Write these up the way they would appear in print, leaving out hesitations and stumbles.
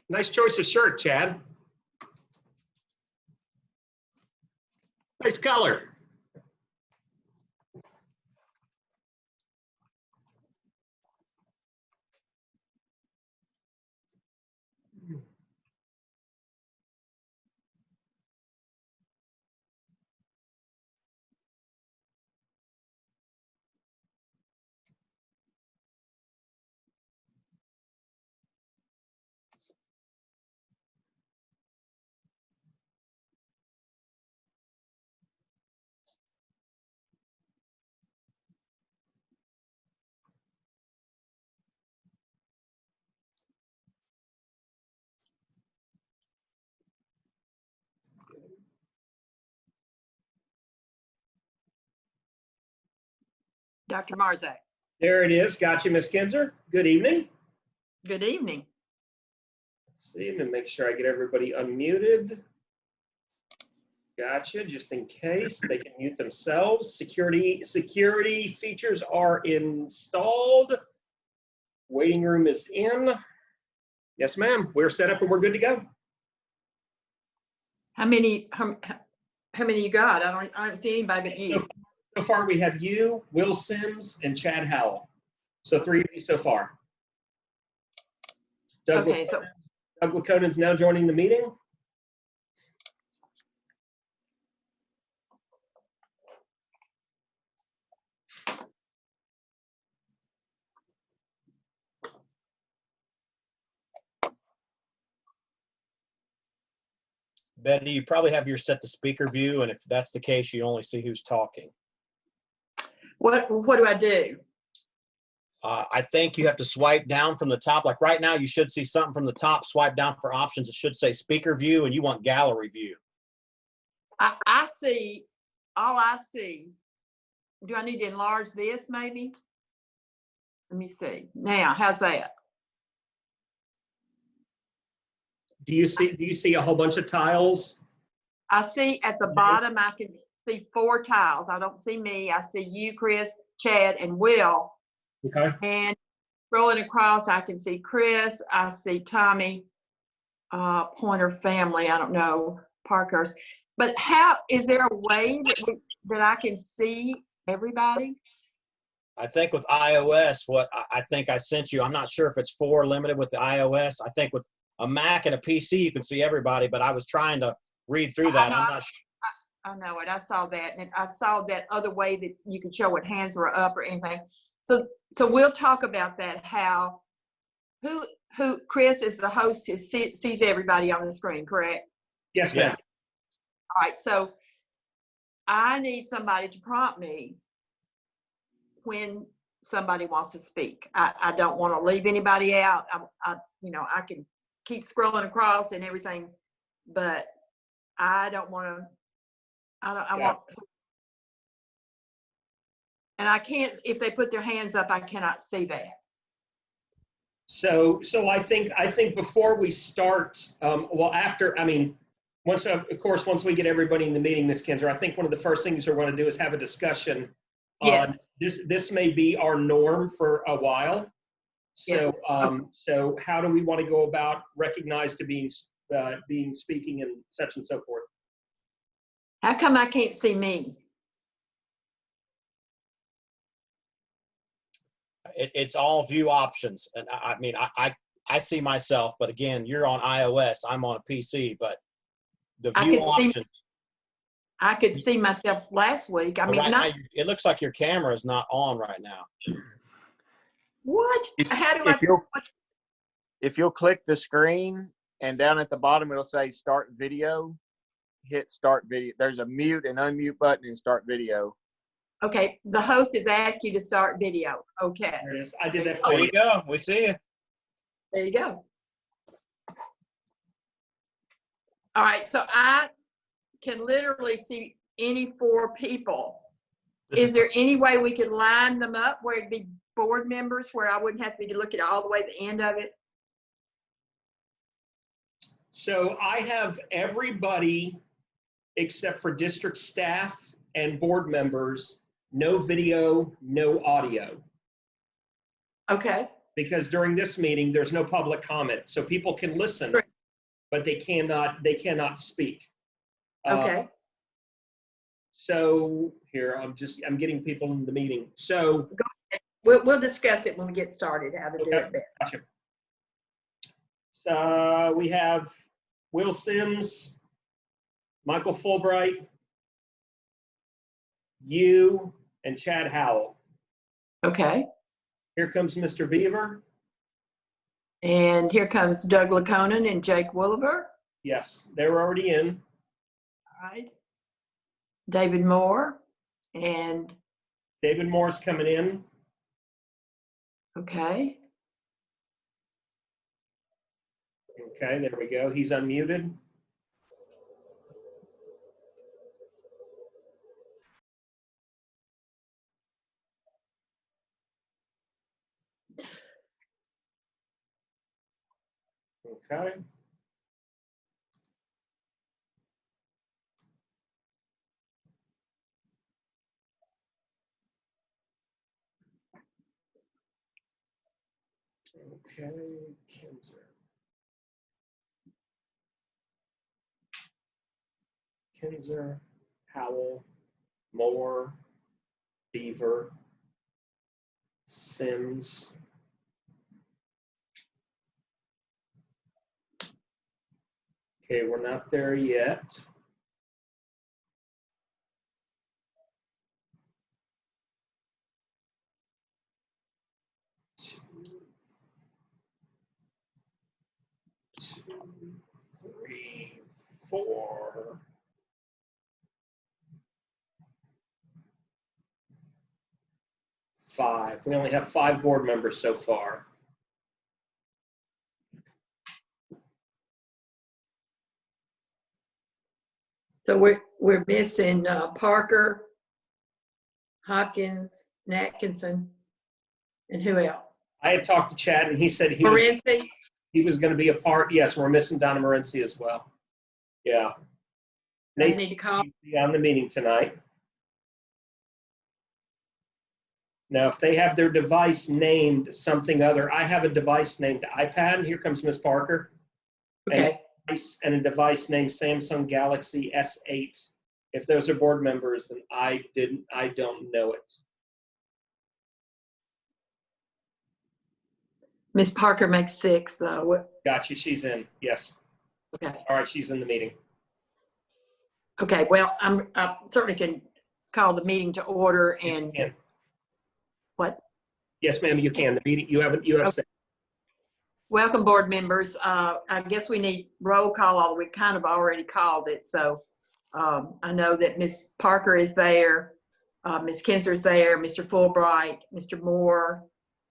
Nice choice of shirt, Chad. Nice color. Dr. Marzak. There it is. Got you, Ms. Kinzer. Good evening. Good evening. Let's see, let me make sure I get everybody unmuted. Gotcha, just in case they can mute themselves. Security features are installed. Waiting room is in. Yes, ma'am. We're set up and we're good to go. How many you got? I don't see anybody but you. So far we have you, Will Sims, and Chad Howell. So 3 of you so far. Doug Laconen's now joining the meeting. Betty, you probably have your set to speaker view, and if that's the case, you only see who's talking. What do I do? I think you have to swipe down from the top. Like right now, you should see something from the top. Swipe down for options. It should say speaker view, and you want gallery view. I see, all I see. Do I need to enlarge this maybe? Let me see. Now, how's that? Do you see a whole bunch of tiles? I see at the bottom, I can see 4 tiles. I don't see me. I see you, Chris, Chad, and Will. Okay. And scrolling across, I can see Chris. I see Tommy, Pointer family. I don't know, Parkhurst. But how is there a way that I can see everybody? I think with iOS, what I think I sent you, I'm not sure if it's 4 limited with the iOS. I think with a Mac and a PC, you can see everybody, but I was trying to read through that. I'm not sure. I know it. I saw that. And I saw that other way that you could show what hands were up or anything. So we'll talk about that, how, who Chris is the host, sees everybody on the screen, correct? Yes, ma'am. All right. So I need somebody to prompt me when somebody wants to speak. I don't want to leave anybody out. I can keep scrolling across and everything, but I don't want to, I want, and I can't, if they put their hands up, I cannot see that. So I think before we start, once we get everybody in the meeting, Ms. Kinzer, I think one of the first things we're going to do is have a discussion. Yes. This may be our norm for a while. So, Yes. So how do we want to go about recognized to being speaking and such and so forth? How come I can't see me? It's all view options. And I see myself, but again, you're on iOS, I'm on a PC, but the view options. I could see myself last week. I mean, right now, it looks like your camera is not on right now. What? How do If you'll click the screen and down at the bottom, it'll say start video, hit start video. There's a mute and unmute button and start video. Okay. The host has asked you to start video. Okay. There it is. I did that for There you. you go. We see you. There you go. All right. So I can literally see any 4 people. Is there any way we could line them up where it'd be board members, where I wouldn't have to be looking all the way to the end of it? So I have everybody except for district staff and board members, no video, no audio. Okay. because during this meeting, there's no public comment. So people can listen, Correct. but they cannot speak. Okay, So here, I'm getting people in the meeting. So, we'll discuss it when we get started, how to do okay, it better. gotcha. So we have Will Sims, Michael Fulbright, you, and Chad Howell. Okay, Here comes Mr. Beaver. and here comes Doug Laconin and Jake Wooliver. Yes, they were already in. All right. David Moore, and, David Moore's coming in. okay, Okay, there we go. He's unmuted. Okay. Okay, Kinzer, Howell, Moore, Beaver, Sims. Okay, we're not there yet. Two, 3, 4. 5. We only have 5 board members so far. so we're missing Parker, Hopkins, Atkinson, and who else? I had talked to Chad and he said he was going to be a part. Yes, we're missing Donna Morency as well. Yeah. I need to call. Be on the meeting tonight. Now, if they have their device named something other, I have a device named iPad. Here comes Miss Parker. Okay, And a device named Samsung Galaxy S8. If those are board members, then I don't know it. Miss Parker makes 6 though. Gotcha, she's in, yes. Okay. All right, she's in the meeting. Okay, well, I certainly can call the meeting to order Yes, you and can. what? Yes, ma'am, you can. The meeting, you have said. Welcome, board members. I guess we need roll call, although we kind of already called it. So I know that Ms. Parker is there, Ms. Kinzer's there, Mr. Fulbright, Mr. Moore,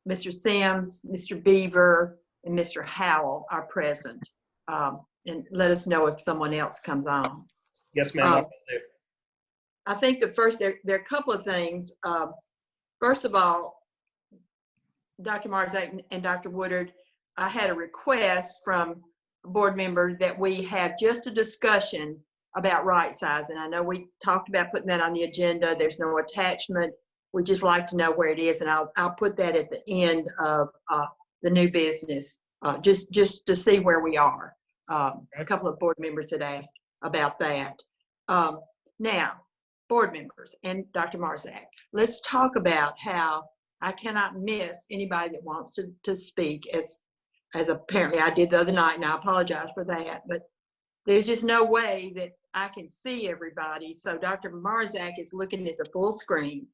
Mr. Sims, Mr. Beaver, and Mr. Howell are present. And let us know if someone else comes on. Yes, ma'am. I think there are a couple of things. First of all, Dr. Marzak and Dr. Woodard, I had a request from a board member that we have just a discussion about right sizing. I know we talked about putting that on the agenda. There's no attachment. We just like to know where it is, and I'll put that at the end of the new business, just to see where we are. A couple of board members had asked about that. Now, board members and Dr. Marzak, let's talk about how I cannot miss anybody that wants to speak, as apparently I did the other night, and I apologize for that, but there's just no way that I can see everybody. So Dr. Marzak is looking at the full screen.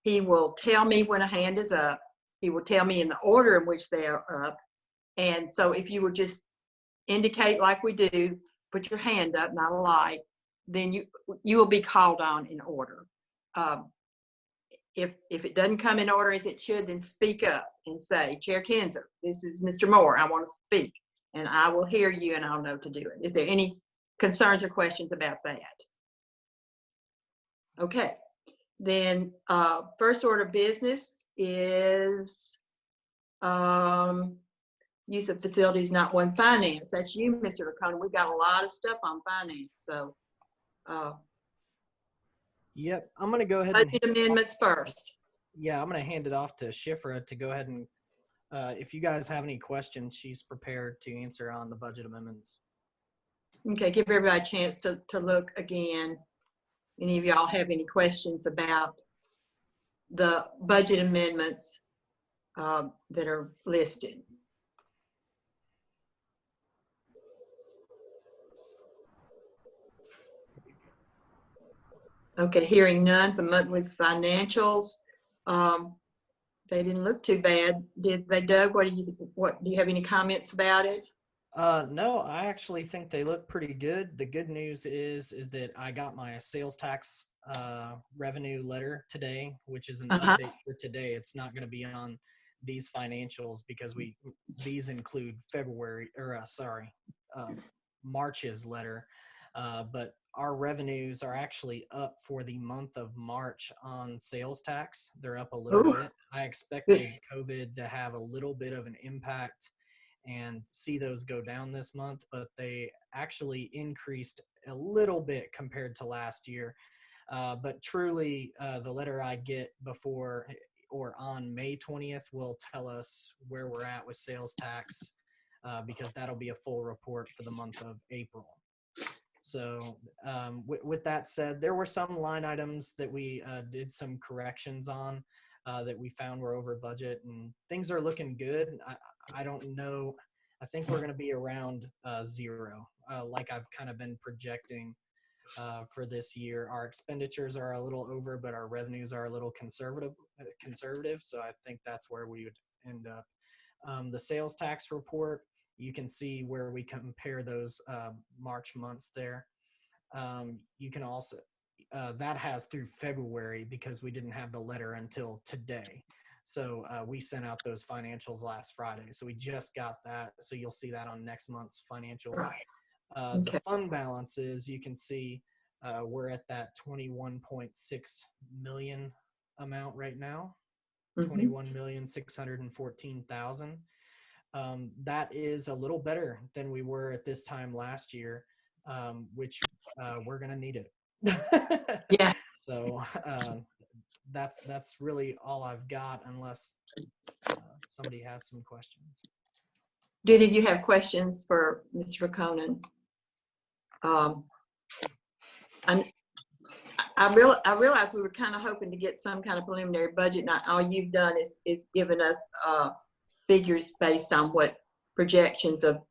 He will tell me when a hand is up. He will tell me in the order in which they are up. And so if you would just indicate like we do, put your hand up, not a light, then you will be called on in order. If it doesn't come in order as it should, then speak up and say, Chair Kinzer, this is Mr. Moore, I want to speak, and I will hear you and I'll know to do it. Is there any concerns or questions about that? Okay, then first order of business is use of facilities not one finance. That's you, Mr. Laconin. We've got a lot of stuff on finance, so. Yep, I'm going to go ahead Budget amendments first. yeah, I'm going to hand it off to Shifra to go ahead and if you guys have any questions, she's prepared to answer on the budget amendments. Okay, give everybody a chance to look again. Any of y'all have any questions about the budget amendments that are listed? Okay, hearing none from monthly financials. They didn't look too bad, did they, Doug? What do you have any comments about it? No, I actually think they look pretty good. The good news is that I got my sales tax revenue letter today, which is an update for today. It's not going to be on these financials because these include March's letter. But our revenues are actually up for the month of March on sales tax. They're up a little bit. I expected COVID to have a little bit of an impact and see those go down this month, but they actually increased a little bit compared to last year. But truly, the letter I get before or on May 20th will tell us where we're at with sales tax because that'll be a full report for the month of April. So with that said, there were some line items that we did some corrections on that we found were over budget, and things are looking good. I don't know. I think we're going to be around 0, like I've kind of been projecting for this year. Our expenditures are a little over, but our revenues are a little conservative. So I think that's where we would end up. The sales tax report, you can see where we compare those March months there. You can also, that has through February because we didn't have the letter until today. So we sent out those financials last Friday. So we just got that. So you'll see that on next month's financials. Right. The fund balances, you can see we're at that 21.6 million amount right now, 21,614,000. That is a little better than we were at this time last year, which we're going to need it. Yeah. So that's really all I've got unless somebody has some questions. Do any of you have questions for Mr. Conan? I realize we were kind of hoping to get some kind of preliminary budget. Not all you've done is given us figures based on what projections of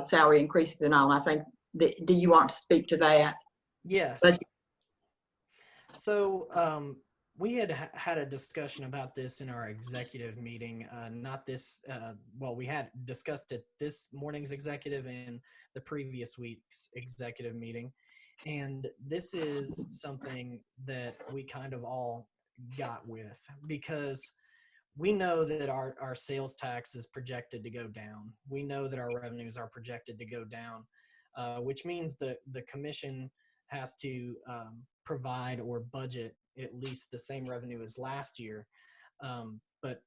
salary increases and all. I think. Do you want to speak to that? Yes. So we had a discussion about this in our executive meeting. Not this. Well, we had discussed it this morning's executive and the previous week's executive meeting. And this is something that we kind of all got with because we know that our sales tax is projected to go down. We know that our revenues are projected to go down, which means that the commission has to provide or budget at least the same revenue as last year. But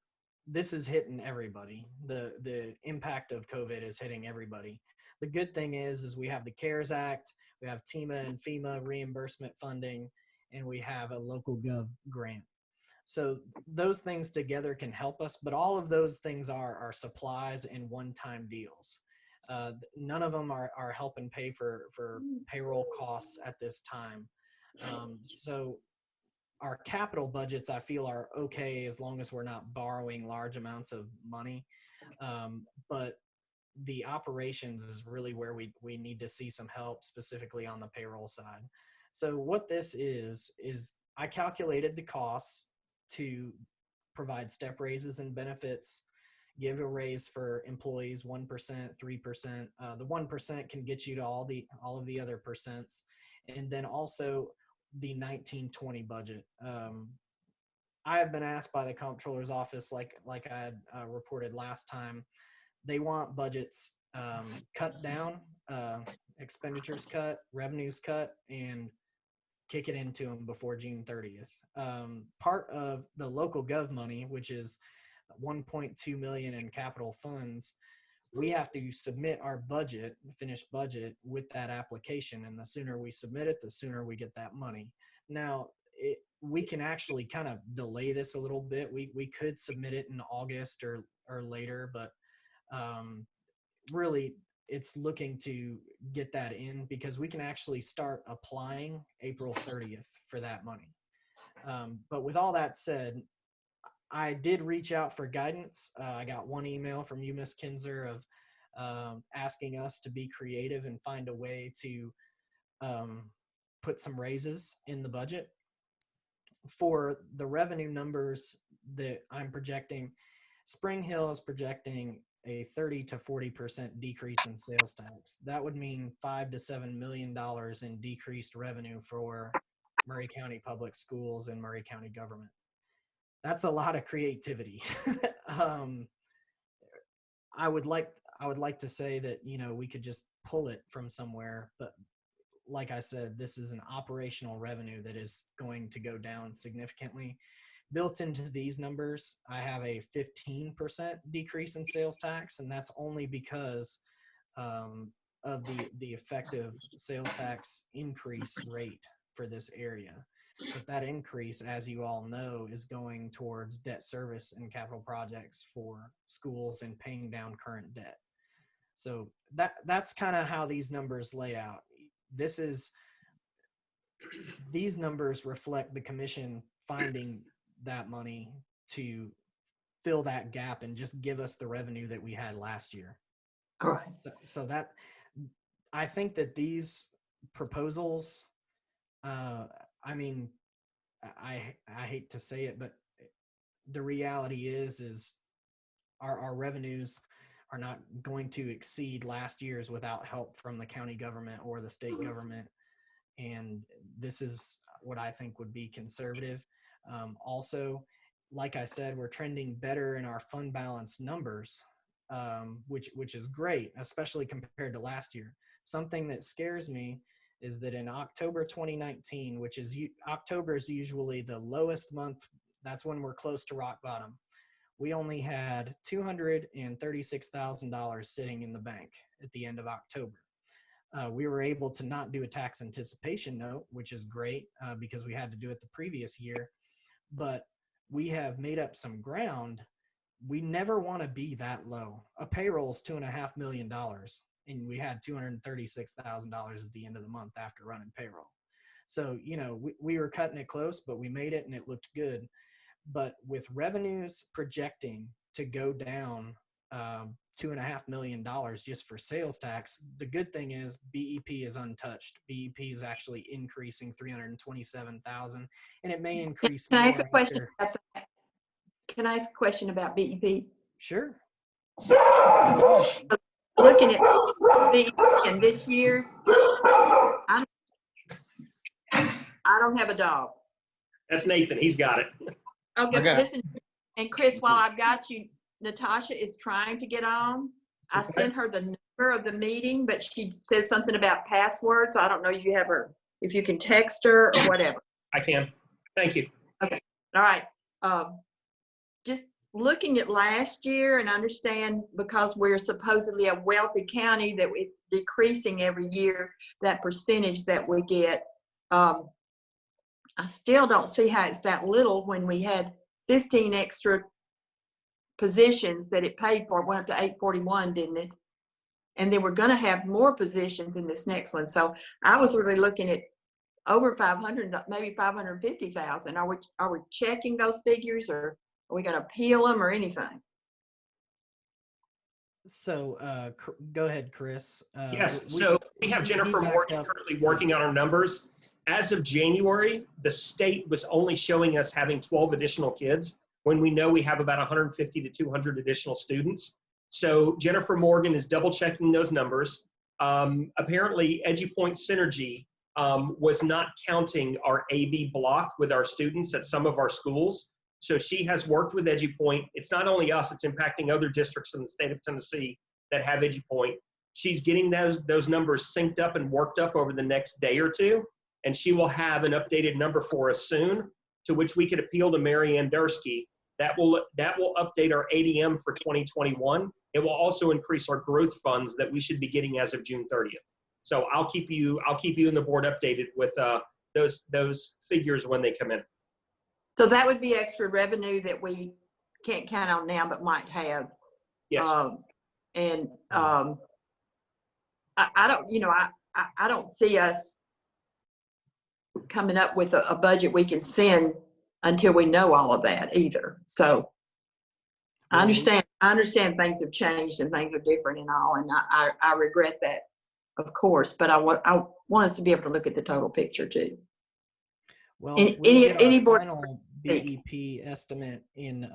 this is hitting everybody. The impact of COVID is hitting everybody. The good thing is we have the CARES Act, we have TEMA and FEMA reimbursement funding, and we have a local gov grant. So those things together can help us, but all of those things are supplies and one-time deals. None of them are helping pay for payroll costs at this time. So our capital budgets, I feel, are okay as long as we're not borrowing large amounts of money. But the operations is really where we need to see some help, specifically on the payroll side. So what this is I calculated the costs to provide step raises and benefits, give a raise for employees 1%, 3%. The 1% can get you to all of the other percents, and then also the 1920 budget. I have been asked by the comptroller's office, like I had reported last time, they want budgets cut down, expenditures cut, revenues cut, and kick it into them before June 30th. Part of the local gov money, which is 1.2 million in capital funds, we have to submit our budget, finished budget, with that application. And the sooner we submit it, the sooner we get that money. Now, we can actually kind of delay this a little bit. We could submit it in August or later, but really it's looking to get that in because we can actually start applying April 30th for that money. But with all that said, I did reach out for guidance. I got one email from you, Ms. Kinzer, of asking us to be creative and find a way to put some raises in the budget. For the revenue numbers that I'm projecting, Spring Hill is projecting a 30 to 40% decrease in sales tax. That would mean $5 to $7 million in decreased revenue for Murray County Public Schools and Murray County government. That's a lot of creativity. I would like to say that, you know, we could just pull it from somewhere, but like I said, this is an operational revenue that is going to go down significantly. Built into these numbers, I have a 15% decrease in sales tax, and that's only because of the effective sales tax increase rate for this area. But that increase, as you all know, is going towards debt service and capital projects for schools and paying down current debt. So that's kind of how these numbers lay out. These numbers reflect the commission finding that money to fill that gap and just give us the revenue that we had last year. All right. So that, I think that these proposals, I mean, I hate to say it, but the reality is our revenues are not going to exceed last year's without help from the county government or the state government. And this is what I think would be conservative. Also, like I said, we're trending better in our fund balance numbers, which is great, especially compared to last year. Something that scares me is that in October 2019, which is October is usually the lowest month, that's when we're close to rock bottom. We only had $236,000 sitting in the bank at the end of October. We were able to not do a tax anticipation note, which is great because we had to do it the previous year, but we have made up some ground. We never want to be that low. A payroll is $2.5 million, and we had $236,000 at the end of the month after running payroll. So, you know, we were cutting it close, but we made it and it looked good. But with revenues projecting to go down $2.5 million just for sales tax, the good thing is BEP is untouched. BEP is actually increasing $327,000, and it may increase Can more. I ask a question about that? Can I ask a question about BEP? Sure. Looking at BEP and this year's, I don't have a dog. That's Nathan. He's got it. Okay, Okay. listen, and Chris, while I've got you, Natasha is trying to get on. I sent her the number of the meeting, but she says something about passwords. I don't know if you have her, if you can text her or whatever. I can. Thank you. Okay, all right. Just looking at last year and understand because we're supposedly a wealthy county that it's decreasing every year, that percentage that we get. I still don't see how it's that little when we had 15 extra positions that it paid for. It went up to 841, didn't it? And then we're going to have more positions in this next one. So I was really looking at over 500, maybe 550,000. Are we checking those figures, or are we going to appeal them or anything? So go ahead, Chris. Yes, so we have Jennifer Morgan currently working on our numbers. As of January, the state was only showing us having 12 additional kids when we know we have about 150 to 200 additional students. So Jennifer Morgan is double checking those numbers. Apparently EduPoint Synergy was not counting our AB block with our students at some of our schools. So she has worked with EduPoint. It's not only us, it's impacting other districts in the state of Tennessee that have EduPoint. She's getting those numbers synced up and worked up over the next day or two. And she will have an updated number for us soon, to which we could appeal to Mary Ann Dursky. That will update our ADM for 2021. It will also increase our growth funds that we should be getting as of June 30th. So I'll keep you and the board updated with those figures when they come in. So that would be extra revenue that we can't count on now, but might have. Yes. And I don't, you know, I don't see us coming up with a budget we can send until we know all of that either. So I understand things have changed and things are different and all, and I regret that, of course, but I want us to be able to look at the total picture too. Well, Any board final BEP estimate in,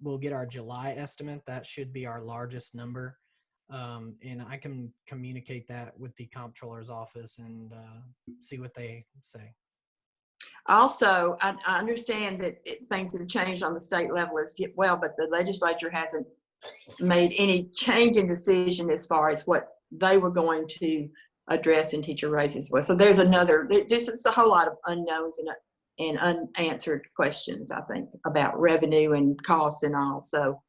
we'll get our July estimate. That should be our largest number. And I can communicate that with the comptroller's office and see what they say. Also, I understand that things have changed on the state level as well, but the legislature hasn't made any change in decision as far as what they were going to address in teacher raises. Well, so there's just a whole lot of unknowns and unanswered questions, I think, about revenue and costs and all. So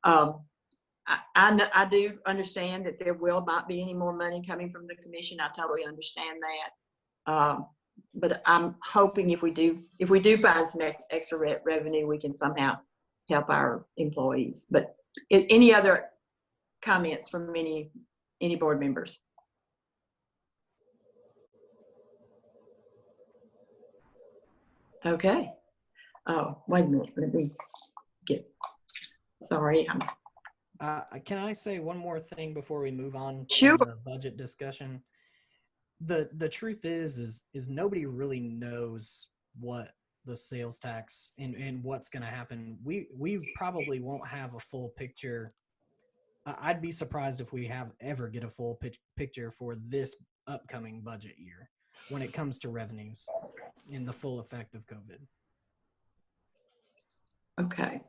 I do understand that there will not be any more money coming from the commission. I totally understand that. But I'm hoping if we do find some extra revenue, we can somehow help our employees. But any other comments from any board members? Okay. Oh, wait a minute. Let me sorry. Can I say one more thing before we move on Sure. to the budget discussion? The truth is nobody really knows what the sales tax and what's going to happen. We probably won't have a full picture. I'd be surprised if we ever get a full picture for this upcoming budget year when it comes to revenues and the full effect of COVID. Okay.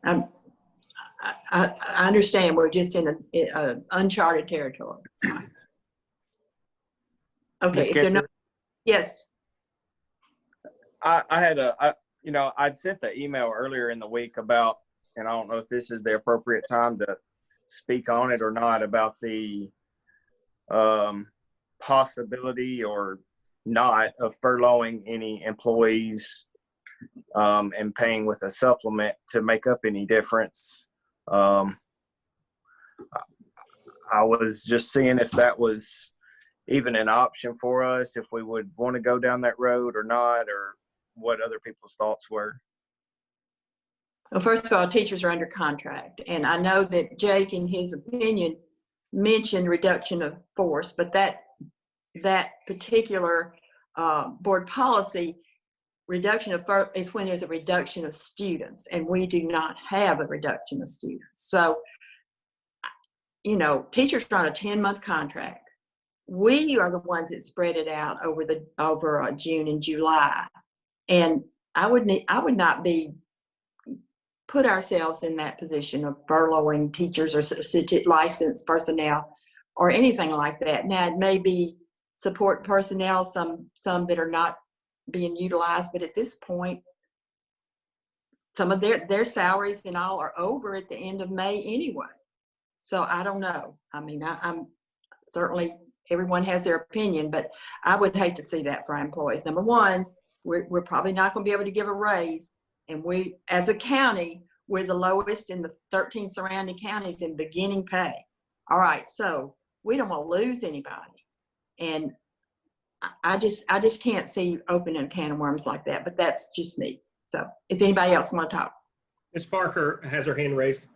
I understand we're just in a uncharted territory. Okay. If they're not, yes. I had I'd sent the email earlier in the week about, and I don't know if this is the appropriate time to speak on it or not, about the possibility or not of furloughing any employees and paying with a supplement to make up any difference. I was just seeing if that was even an option for us, if we would want to go down that road or not, or what other people's thoughts were. Well, first of all, teachers are under contract, and I know that Jake, in his opinion, mentioned reduction of force, but that particular board policy, reduction of force is when there's a reduction of students, and we do not have a reduction of students. So, you know, teachers are on a 10-month contract. We are the ones that spread it out over June and July, and I would not put ourselves in that position of furloughing teachers or licensed personnel or anything like that. Now, it may be support personnel, some that are not being utilized, but at this point, some of their salaries and all are over at the end of May anyway. So I don't know. I mean, I'm certainly, everyone has their opinion, but I would hate to see that for our employees. Number one, we're probably not going to be able to give a raise. And we, as a county, we're the lowest in the 13 surrounding counties in beginning pay. All right, so we don't want to lose anybody. And I just can't see opening a can of worms like that, but that's just me. So if anybody else want to talk? Ms. Parker has her hand raised.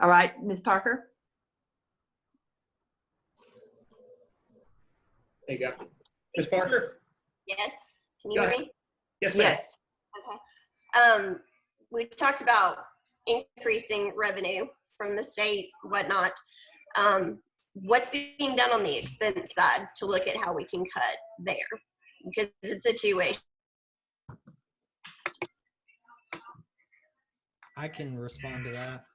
All right, Ms. Parker? There you go. Ms. Parker? Yes. Can you hear me? Yes, ma'am. Yes. Okay. We talked about increasing revenue from the state, whatnot. What's being done on the expense side to look at how we can cut there? Because it's a two-way. I can respond to that.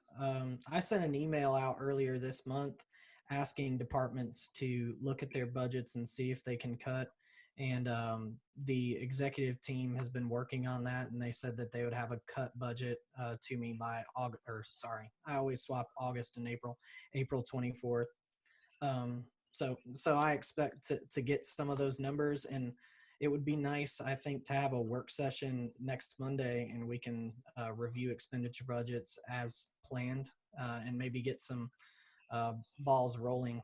I sent an email out earlier this month asking departments to look at their budgets and see if they can cut. And the executive team has been working on that, and they said that they would have a cut budget to me by August, or sorry, I always swap August and April 24th. So I expect to get some of those numbers, and it would be nice, I think, to have a work session next Monday and we can review expenditure budgets as planned and maybe get some balls rolling.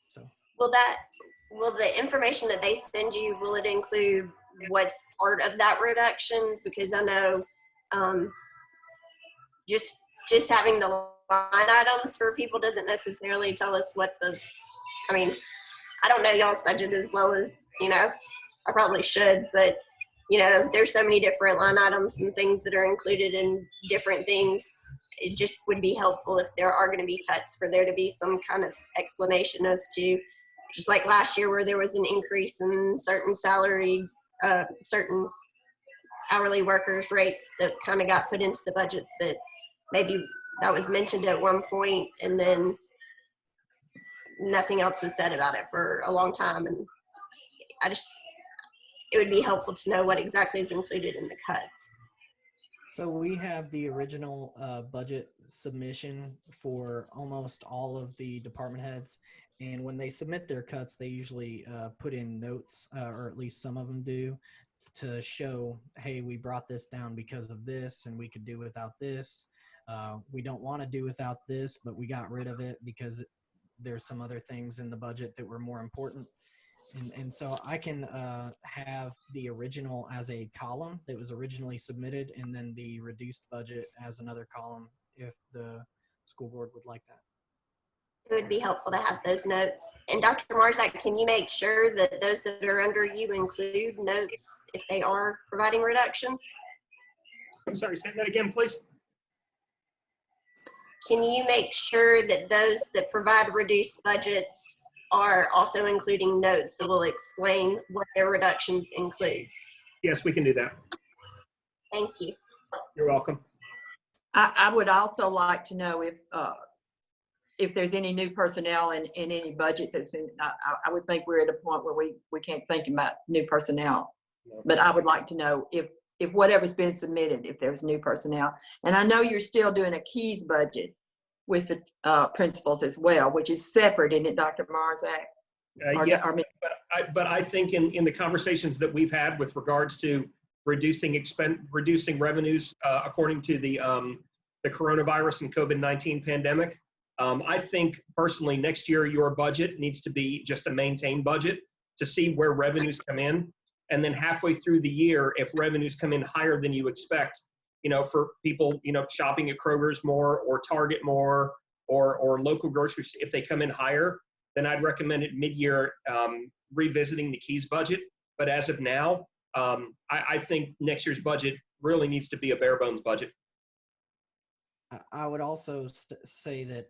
So Will the information that they send you, will it include what's part of that reduction? Because I know just having the line items for people doesn't necessarily tell us what I mean, I don't know y'all's budget as well as, I probably should, but there's so many different line items and things that are included in different things. It just would be helpful if there are going to be cuts for there to be some kind of explanation as to, just like last year where there was an increase in certain certain hourly workers rates that kind of got put into the budget, that maybe that was mentioned at one point and then nothing else was said about it for a long time. And it would be helpful to know what exactly is included in the cuts. So we have the original budget submission for almost all of the department heads. And when they submit their cuts, they usually put in notes, or at least some of them do, to show, hey, we brought this down because of this, and we could do without this. We don't want to do without this, but we got rid of it because there's some other things in the budget that were more important. And so I can have the original as a column that was originally submitted, and then the reduced budget as another column if the school board would like that. It would be helpful to have those notes. And Dr. Marzak, can you make sure that those that are under you include notes if they are providing reductions? I'm sorry, say that again, please. Can you make sure that those that provide reduced budgets are also including notes that will explain what their reductions include? Yes, we can do that. Thank you. You're welcome. I would also like to know if there's any new personnel in any budget that's been, I would think we're at a point where we can't think about new personnel. No. But I would like to know if whatever's been submitted, if there's new personnel. And I know you're still doing a Keys budget with the principals as well, which is separate, isn't it, Dr. Marzak? Yeah, but I think in the conversations that we've had with regards to reducing revenues according to the coronavirus and COVID-19 pandemic, I think personally next year your budget needs to be just a maintained budget to see where revenues come in, and then halfway through the year, if revenues come in higher than you expect, for people, shopping at Kroger's more or Target more or local groceries, if they come in higher, then I'd recommend it mid-year revisiting the Keys budget. But as of now, I think next year's budget really needs to be a bare bones budget. I would also say that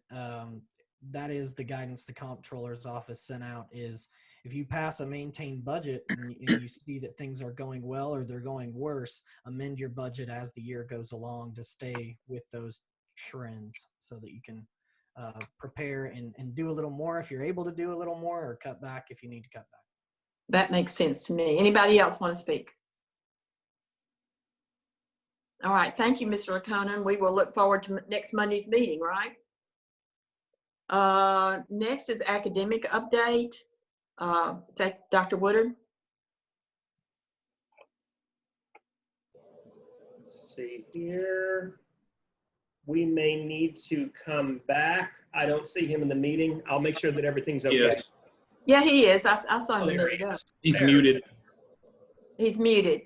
that is the guidance the comptroller's office sent out, is if you pass a maintained budget and you see that things are going well or they're going worse, amend your budget as the year goes along to stay with those trends so that you can prepare and do a little more if you're able to do a little more, or cut back if you need to cut back. That makes sense to me. Anybody else want to speak? All right, thank you, Mr. Laconin. We will look forward to next Monday's meeting, right? Next is academic update. Is that Dr. Woodard? Let's see here. We may need to come back. I don't see him in the meeting. I'll make sure that everything's okay. Yes. Yeah, he is. I saw him a Oh, there minute he ago. is. He's There. muted. He's muted.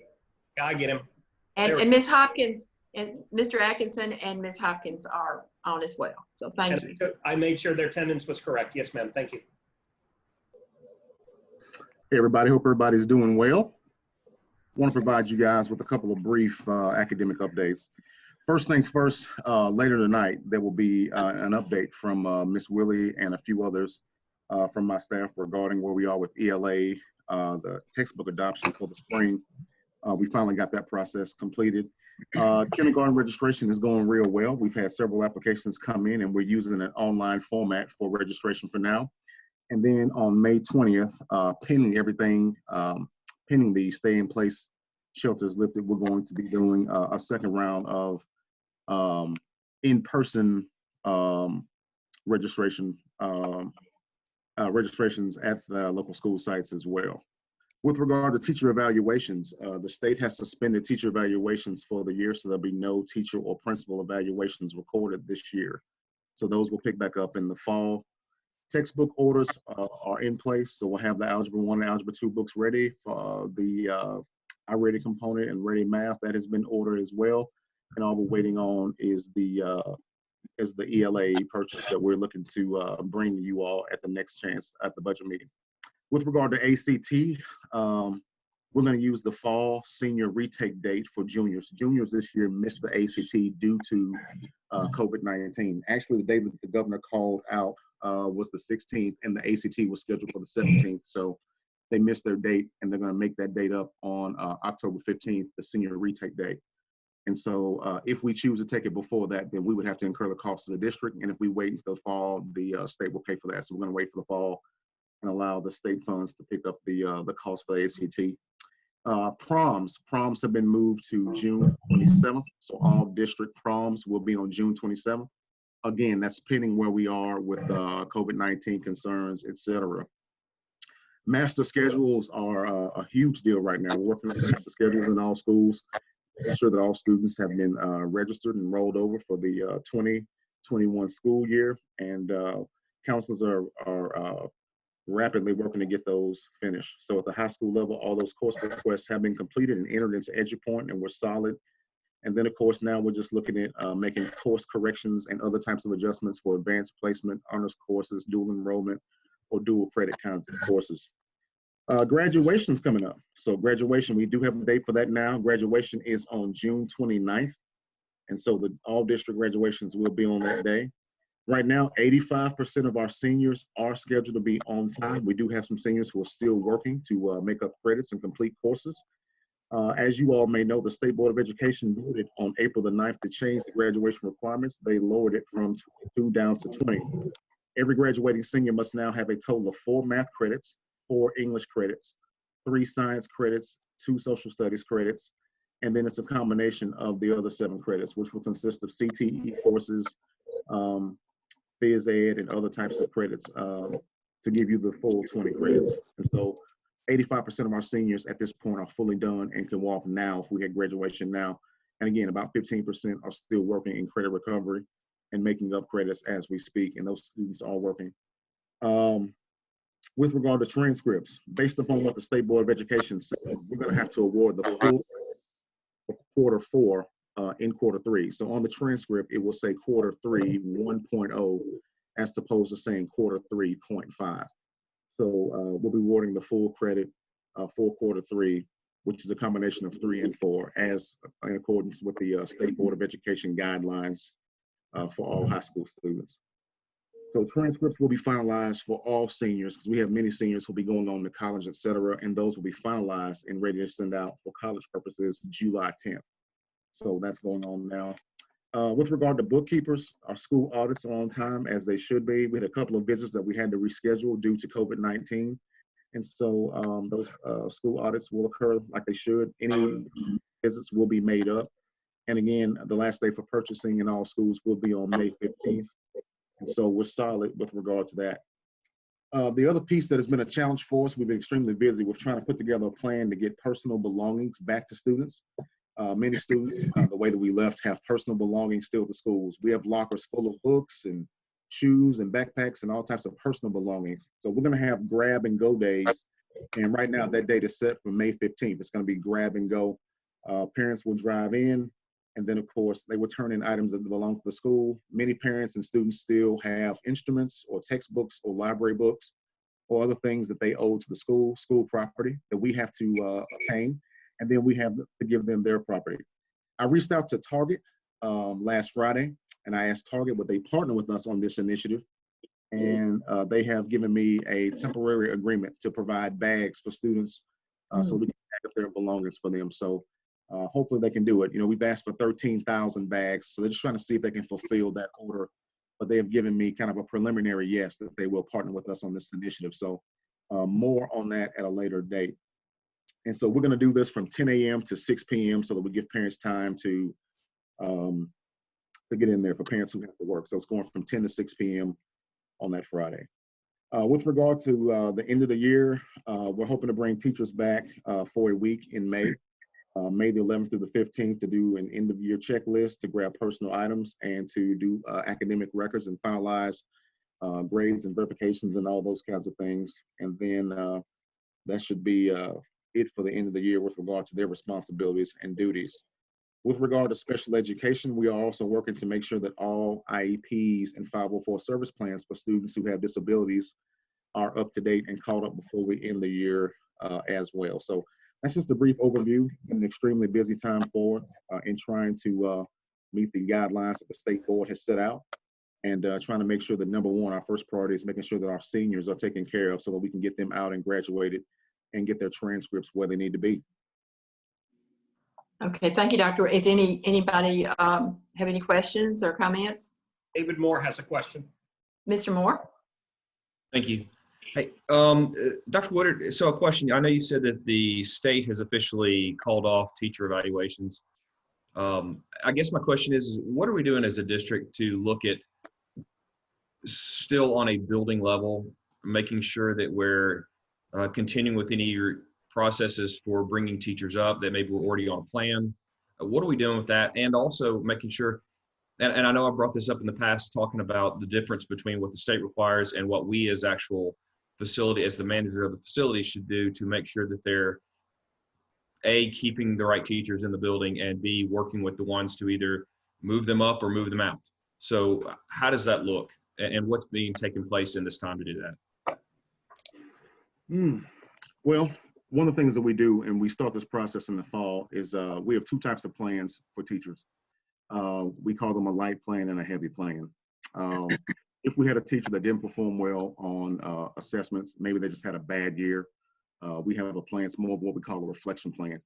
I get him. And There. and Ms. Hopkins and Mr. Atkinson and Ms. Hopkins are on as well. So thank you. And I made sure their attendance was correct. Yes, ma'am. Thank you. Hey, everybody. Hope everybody's doing well. I want to provide you guys with a couple of brief academic updates. First things first, later tonight, there will be an update from Ms. Willie and a few others from my staff regarding where we are with ELA, the textbook adoption for the spring. We finally got that process completed. Kindergarten registration is going real well. We've had several applications come in, and we're using an online format for registration for now. And then on May 20th, pending everything, pending the stay-in-place shelters lifted, we're going to be doing a second round of in-person registrations at the local school sites as well. With regard to teacher evaluations, the state has suspended teacher evaluations for the year, so there'll be no teacher or principal evaluations recorded this year. So those will pick back up in the fall. Textbook orders are in place, so we'll have the Algebra 1 and Algebra 2 books ready for the iReady component and Ready Math. That has been ordered as well. And all we're waiting on is the ELA purchase that we're looking to bring to you all at the next chance at the budget meeting. With regard to ACT, we're going to use the fall senior retake date for juniors. Juniors this year missed the ACT due to COVID-19. Actually, the day that the governor called out was the 16th, and the ACT was scheduled for the 17th. So they missed their date, and they're going to make that date up on October 15th, the senior retake day. And so if we choose to take it before that, then we would have to incur the cost of the district. And if we wait until the fall, the state will pay for that. So we're going to wait for the fall and allow the state funds to pick up the cost for the ACT. Proms have been moved to June 27th. So all district proms will be on June 27th. Again, that's pending where we are with COVID-19 concerns, et cetera. Master schedules are a huge deal right now. We're working with master schedules in all schools, making sure that all students have been registered and rolled over for the 2021 school year. And counselors are rapidly working to get those finished. So at the high school level, all those course requests have been completed and entered into EduPoint, and we're solid. And then, of course, now we're just looking at making course corrections and other types of adjustments for advanced placement, honors courses, dual enrollment, or dual credit kinds of courses. Graduation's coming up. So graduation, we do have a date for that now. Graduation is on June 29th. And so all district graduations will be on that day. Right now, 85% of our seniors are scheduled to be on time. We do have some seniors who are still working to make up credits and complete courses. As you all may know, the State Board of Education voted on April the 9th to change the graduation requirements. They lowered it from 22 down to 20. Every graduating senior must now have a total of 4 math credits, 4 English credits, 3 science credits, 2 social studies credits, and then it's a combination of the other 7 credits, which will consist of CTE courses, phys ed, and other types of credits to give you the full 20 credits. And so 85% of our seniors at this point are fully done and can walk now if we had graduation now. And again, about 15% are still working in credit recovery and making up credits as we speak, and those students are working. With regard to transcripts, based upon what the State Board of Education said, we're going to have to award the full quarter 4 in quarter 3. So on the transcript, it will say quarter 3 1.0 as opposed to saying quarter 3.5. So we'll be awarding the full credit for quarter 3, which is a combination of 3 and 4, as in accordance with the State Board of Education guidelines for all high school students. So transcripts will be finalized for all seniors, because we have many seniors who will be going on to college, et cetera, and those will be finalized and ready to send out for college purposes July 10th. So that's going on now. With regard to bookkeepers, our school audits are on time, as they should be. We had a couple of visits that we had to reschedule due to COVID-19. And so those school audits will occur like they should. Any visits will be made up. And again, the last day for purchasing in all schools will be on May 15th. And so we're solid with regard to that. The other piece that has been a challenge for us, we've been extremely busy with trying to put together a plan to get personal belongings back to students. Many students, the way that we left, have personal belongings still at the schools. We have lockers full of books and shoes and backpacks and all types of personal belongings. So we're going to have grab and go days. And right now that date is set for May 15th. It's going to be grab and go. Parents will drive in, and then of course they will turn in items that belong to the school. Many parents and students still have instruments or textbooks or library books or other things that they owe to the school property that we have to obtain. And then we have to give them their property. I reached out to Target last Friday, and I asked Target would they partner with us on this initiative. And they have given me a temporary agreement to provide bags for students so we can pack up their belongings for them. So hopefully they can do it. You know, we've asked for 13,000 bags, so they're just trying to see if they can fulfill that order. But they have given me kind of a preliminary yes that they will partner with us on this initiative. So more on that at a later date. And so we're going to do this from 10 a.m. to 6 p.m. so that we give parents time to get in there for parents who have to work. So it's going from 10 to 6 p.m. on that Friday. With regard to the end of the year, we're hoping to bring teachers back for a week in May. May the 11th through the 15th to do an end of year checklist, to grab personal items, and to do academic records and finalize grades and verifications and all those kinds of things. And then that should be it for the end of the year with regard to their responsibilities and duties. With regard to special education, we are also working to make sure that all IEPs and 504 service plans for students who have disabilities are up to date and caught up before we end the year as well. So that's just a brief overview. An extremely busy time for us in trying to meet the guidelines that the state board has set out, and trying to make sure that number one, our first priority is making sure that our seniors are taken care of so that we can get them out and graduated and get their transcripts where they need to be. Okay, thank you, Doctor. Is anybody have any questions or comments? David Moore has a question. Mr. Moore? Thank you. Hey, Dr. Woodard, so a question. I know you said that the state has officially called off teacher evaluations. I guess my question is, what are we doing as a district to look at, still on a building level, making sure that we're continuing with any processes for bringing teachers up that maybe we're already on a plan? What are we doing with that? And also making sure, and I know I brought this up in the past, talking about the difference between what the state requires and what we as actual facility, as the manager of the facility, should do to make sure that they're A, keeping the right teachers in the building, and B, working with the ones to either move them up or move them out. So how does that look, and what's being taken place in this time to do that? Well, one of the things that we do, and we start this process in the fall, is we have two types of plans for teachers. We call them a light plan and a heavy plan. If we had a teacher that didn't perform well on assessments, maybe they just had a bad year, we have a plan. It's more of what we call a reflection plan.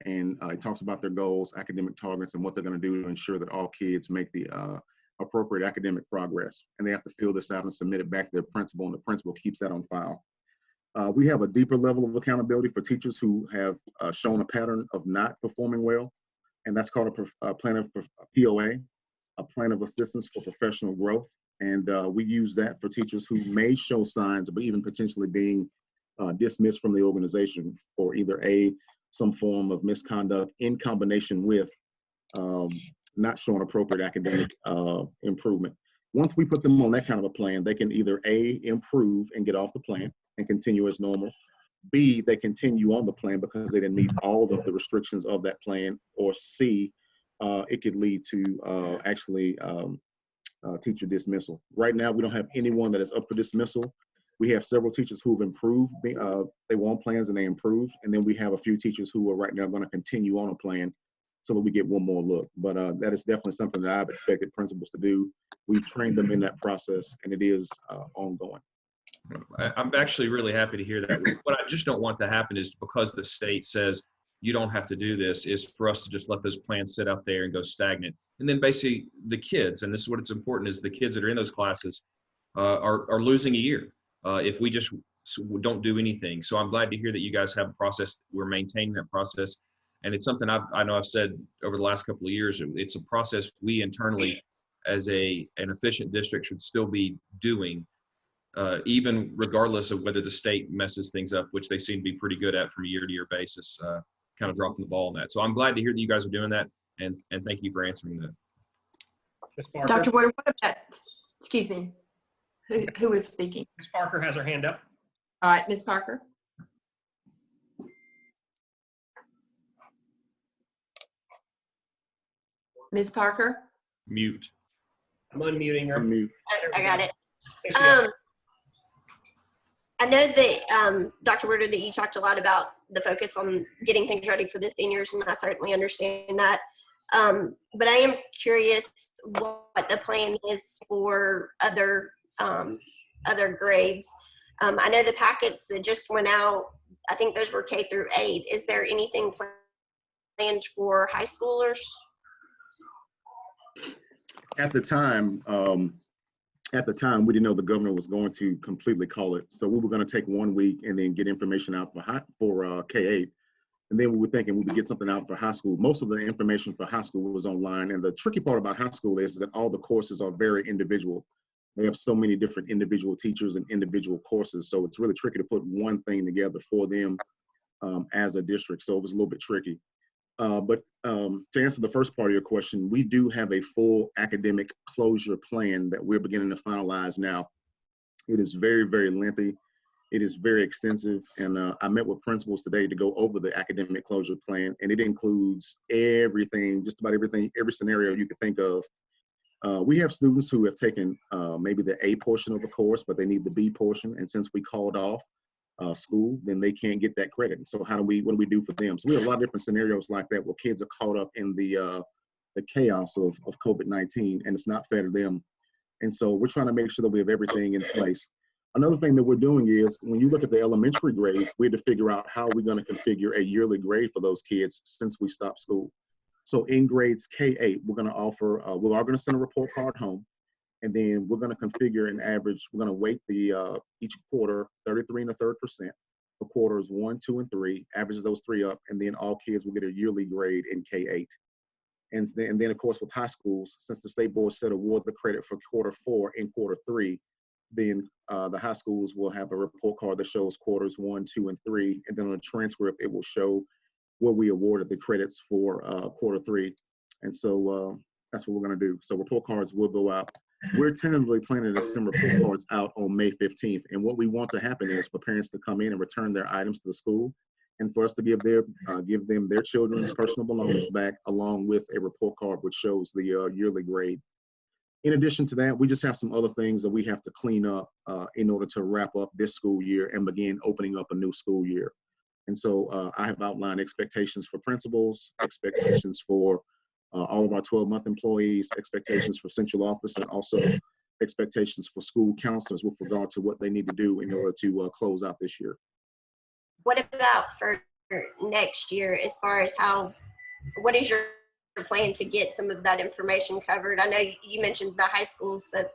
And it talks about their goals, academic targets, and what they're going to do to ensure that all kids make the appropriate academic progress. And they have to fill this out and submit it back to their principal, and the principal keeps that on file. We have a deeper level of accountability for teachers who have shown a pattern of not performing well, and that's called a plan of POA, a plan of assistance for professional growth. And we use that for teachers who may show signs of even potentially being dismissed from the organization for either some form of misconduct in combination with not showing appropriate academic improvement. Once we put them on that kind of a plan, they can either A, improve and get off the plan and continue as normal. B, they continue on the plan because they didn't meet all of the restrictions of that plan. Or C, it could lead to actually teacher dismissal. Right now, we don't have anyone that is up for dismissal. We have several teachers who have improved. They were on plans and they improved. And then we have a few teachers who are right now going to continue on a plan so that we get one more look. But that is definitely something that I've expected principals to do. We've trained them in that process, and it is ongoing. I'm actually really happy to hear that. What I just don't want to happen is, because the state says you don't have to do this, is for us to just let those plans sit out there and go stagnant. And then basically the kids, and this is what it's important, is the kids that are in those classes are losing a year if we just don't do anything. So I'm glad to hear that you guys have a process. We're maintaining that process. And it's something I know I've said over the last couple of years. It's a process we internally, as an efficient district, should still be doing, even regardless of whether the state messes things up, which they seem to be pretty good at from a year-to-year basis, kind of dropping the ball on that. So I'm glad to hear that you guys are doing that, and thank you for answering that. Ms. Parker. Dr. Woodard, what about, excuse me, who is speaking? Ms. Parker has her hand up. All right, Ms. Parker. Ms. Parker? Mute. I'm unmuting her. Unmute. I got it. There she goes. I know that, Dr. Woodard, that you talked a lot about the focus on getting things ready for the seniors, and I certainly understand that. But I am curious what the plan is for other grades. I know the packets that just went out, I think those were K through 8. Is there anything planned for high schoolers? At the time, we didn't know the governor was going to completely call it. So we were going to take 1 week and then get information out for K-8. And then we were thinking we would get something out for high school. Most of the information for high school was online. And the tricky part about high school is that all the courses are very individual. They have so many different individual teachers and individual courses. So it's really tricky to put one thing together for them as a district. So it was a little bit tricky. But to answer the first part of your question, we do have a full academic closure plan that we're beginning to finalize now. It is very, very lengthy. It is very extensive. And I met with principals today to go over the academic closure plan. And it includes everything, just about everything, every scenario you could think of. We have students who have taken maybe the A portion of the course, but they need the B portion. And since we called off school, then they can't get that credit. So what do we do for them? So we have a lot of different scenarios like that where kids are caught up in the chaos of COVID-19, and it's not fair to them. And so we're trying to make sure that we have everything in place. Another thing that we're doing is when you look at the elementary grades, we had to figure out how we're going to configure a yearly grade for those kids since we stopped school. So in grades K-8, we're going to offer, we are going to send a report card home, and then we're going to configure an average. We're going to weight the each quarter 33 1/3% for quarters 1, 2, and 3, averages those 3 up, and then all kids will get a yearly grade in K-8. And then of course with high schools, since the state board said award the credit for quarter 4 and quarter 3, then the high schools will have a report card that shows quarters 1, 2, and 3, and then on the transcript it will show where we awarded the credits for quarter 3. And so that's what we're going to do. So report cards will go out. We're tentatively planning to send report cards out on May 15th. And what we want to happen is for parents to come in and return their items to the school, and for us to give them their children's personal belongings back, along with a report card which shows the yearly grade. In addition to that, we just have some other things that we have to clean up in order to wrap up this school year and begin opening up a new school year. And so I have outlined expectations for principals, expectations for all of our 12-month employees, expectations for central office, and also expectations for school counselors with regard to what they need to do in order to close out this year. What about for next year as far as what is your plan to get some of that information covered? I know you mentioned the high schools, but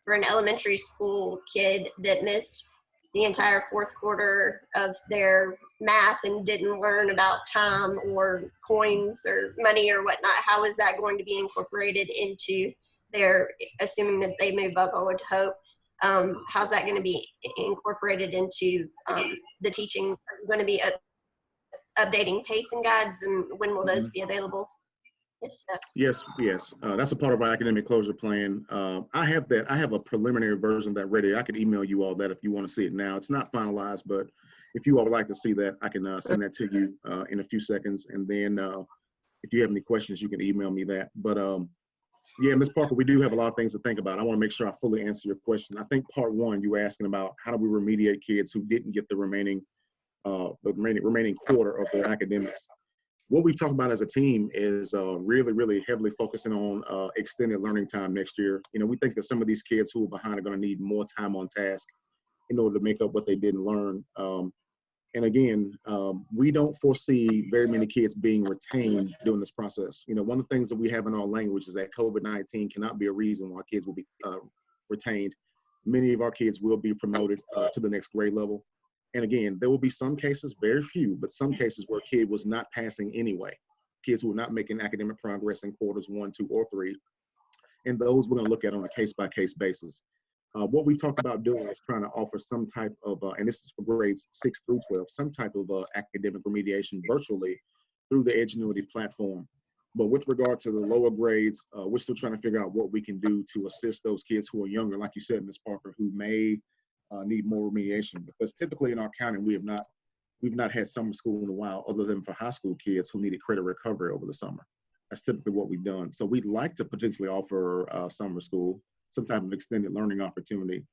for an elementary school kid that missed the entire fourth quarter of their math and didn't learn about time or coins or money or whatnot, how is that going to be incorporated into their, assuming that they move up, I would hope, how's that going to be incorporated into the teaching? Are you going to be updating pacing guides, and when will those be available? If so. Yes. That's a part of our academic closure plan. I have a preliminary version of that ready. I could email you all that if you want to see it now. It's not finalized, but if you all would like to see that, I can send that to you in a few seconds. And then if you have any questions, you can email me that. But yeah, Ms. Parker, we do have a lot of things to think about. I want to make sure I fully answer your question. I think part one, you were asking about how do we remediate kids who didn't get the remaining quarter of their academics. What we've talked about as a team is really, really heavily focusing on extended learning time next year. We think that some of these kids who are behind are going to need more time on task in order to make up what they didn't learn. And again, we don't foresee very many kids being retained during this process. One of the things that we have in our language is that COVID-19 cannot be a reason why kids will be retained. Many of our kids will be promoted to the next grade level. And again, there will be some cases, very few, but some cases where a kid was not passing anyway. Kids who were not making academic progress in quarters 1, 2, or 3. And those we're going to look at on a case-by-case basis. What we've talked about doing is trying to offer some type of, and this is for grades 6 through 12, some type of academic remediation virtually through the Edgenuity platform. But with regard to the lower grades, we're still trying to figure out what we can do to assist those kids who are younger, like you said, Ms. Parker, who may need more remediation. Because typically in our county, we've not had summer school in a while, other than for high school kids who needed credit recovery over the summer. That's typically what we've done. So we'd like to potentially offer summer school, some type of extended learning opportunity.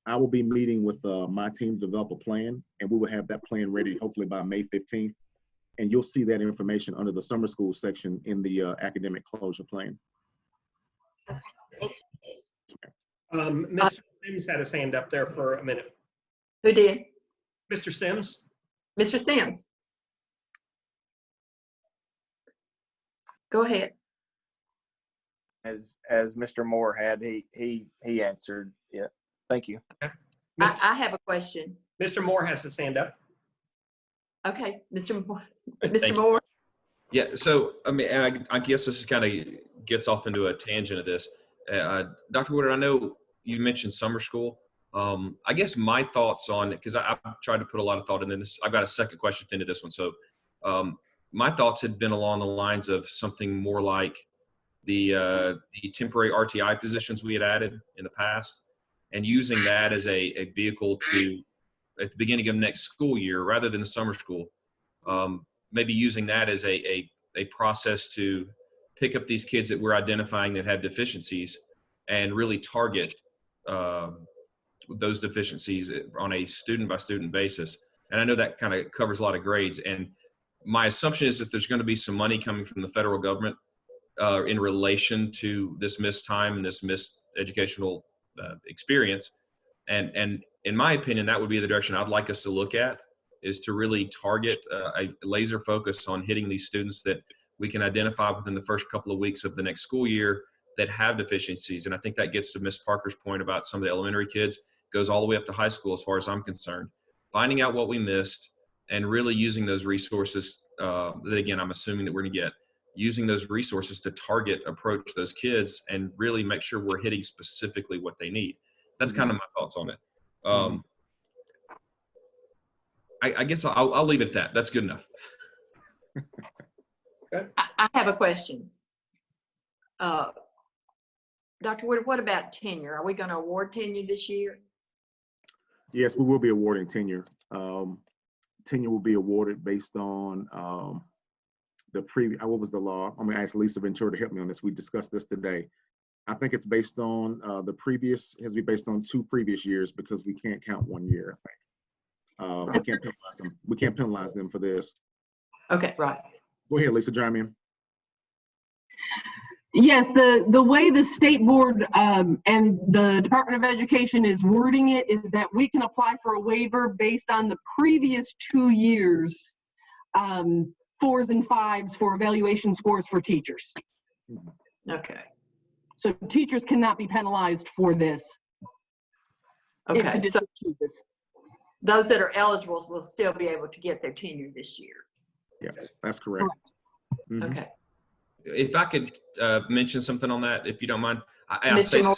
I will be meeting with my team to develop a plan, and we will have that plan ready hopefully by May 15th. And you'll see that information under the summer school section in the academic closure plan. Mr. Sims had his hand up there for a minute. Who did? Mr. Sims? Mr. Sims. Go ahead. As Mr. Moore had, he answered. Yeah, thank you. Okay. I have a question. Mr. Moore has his hand up. Okay, Mr. Moore. Mr. Moore. Yeah, so I mean, I guess this kind of gets off into a tangent of this. Dr. Woodard, I know you mentioned summer school. I guess my thoughts on it, because I've tried to put a lot of thought into this. I've got a second question into this one. So my thoughts had been along the lines of something more like the temporary RTI positions we had added in the past, and using that as a vehicle to, at the beginning of next school year, rather than the summer school, maybe using that as a process to pick up these kids that we're identifying that have deficiencies and really target those deficiencies on a student by student basis. And I know that kind of covers a lot of grades. And my assumption is that there's going to be some money coming from the federal government in relation to this missed time and this missed educational experience. And in my opinion, that would be the direction I'd like us to look at, is to really target a laser focus on hitting these students that we can identify within the first couple of weeks of the next school year that have deficiencies. And I think that gets to Ms. Parker's point about some of the elementary kids, goes all the way up to high school as far as I'm concerned. Finding out what we missed and really using those resources that, again, I'm assuming that we're going to get, using those resources to target, approach those kids and really make sure we're hitting specifically what they need. That's kind of my thoughts on it. I guess I'll leave it at that. That's good enough. I have a question. Dr. Wood, what about tenure? Are we going to award tenure this year? Yes, we will be awarding tenure. Tenure will be awarded based on the previous, what was the law? I'm going to ask Lisa Ventura to help me on this. We discussed this today. I think it's based on the previous, it has to be based on 2 previous years, because we can't count 1 year, I think. We can't penalize them. We can't penalize them for this. Okay, right. Go ahead, Lisa, chime in. Yes, the way the state board and the Department of Education is wording it is that we can apply for a waiver based on the previous 2 years 4s and 5s for evaluation scores for teachers. Okay. So teachers cannot be penalized for this. if the Okay, so district chooses. those that are eligible will still be able to get their tenure this year. Yes, that's correct. Mhm. Okay. If I could mention something on that, if you don't mind. I Mr.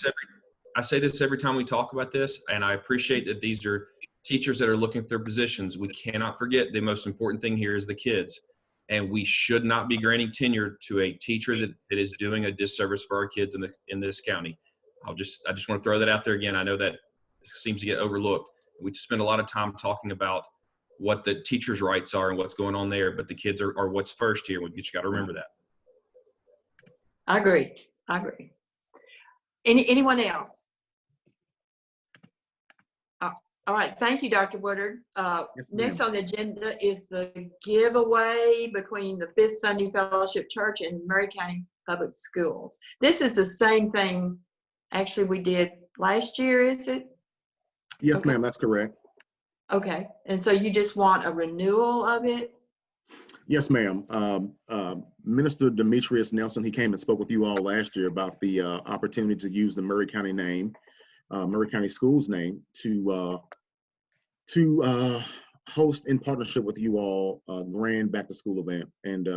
say this every time we talk about this, and I appreciate that these are teachers that are looking for their positions. We cannot forget the most important thing here is the kids. And we should not be granting tenure to a teacher that is doing a disservice for our kids in this county. I just want to throw that out there again. I know that seems to get overlooked. We spend a lot of time talking about what the teachers' rights are and what's going on there, but the kids are what's first here. You got to remember that. I agree. I agree. Anyone else? All right. Thank you, Dr. Woodard. Next on the agenda is the giveaway between the Fifth Sunday Fellowship Church and Murray County Public Schools. This is the same thing actually we did last year, is it? Yes, Okay. ma'am, that's correct. Okay. And so you just want a renewal of it? Yes, ma'am. Minister Demetrius Nelson, he came and spoke with you all last year about the opportunity to use the Murray County name, Murray County Schools name, to host in partnership with you all a grand back to school event. And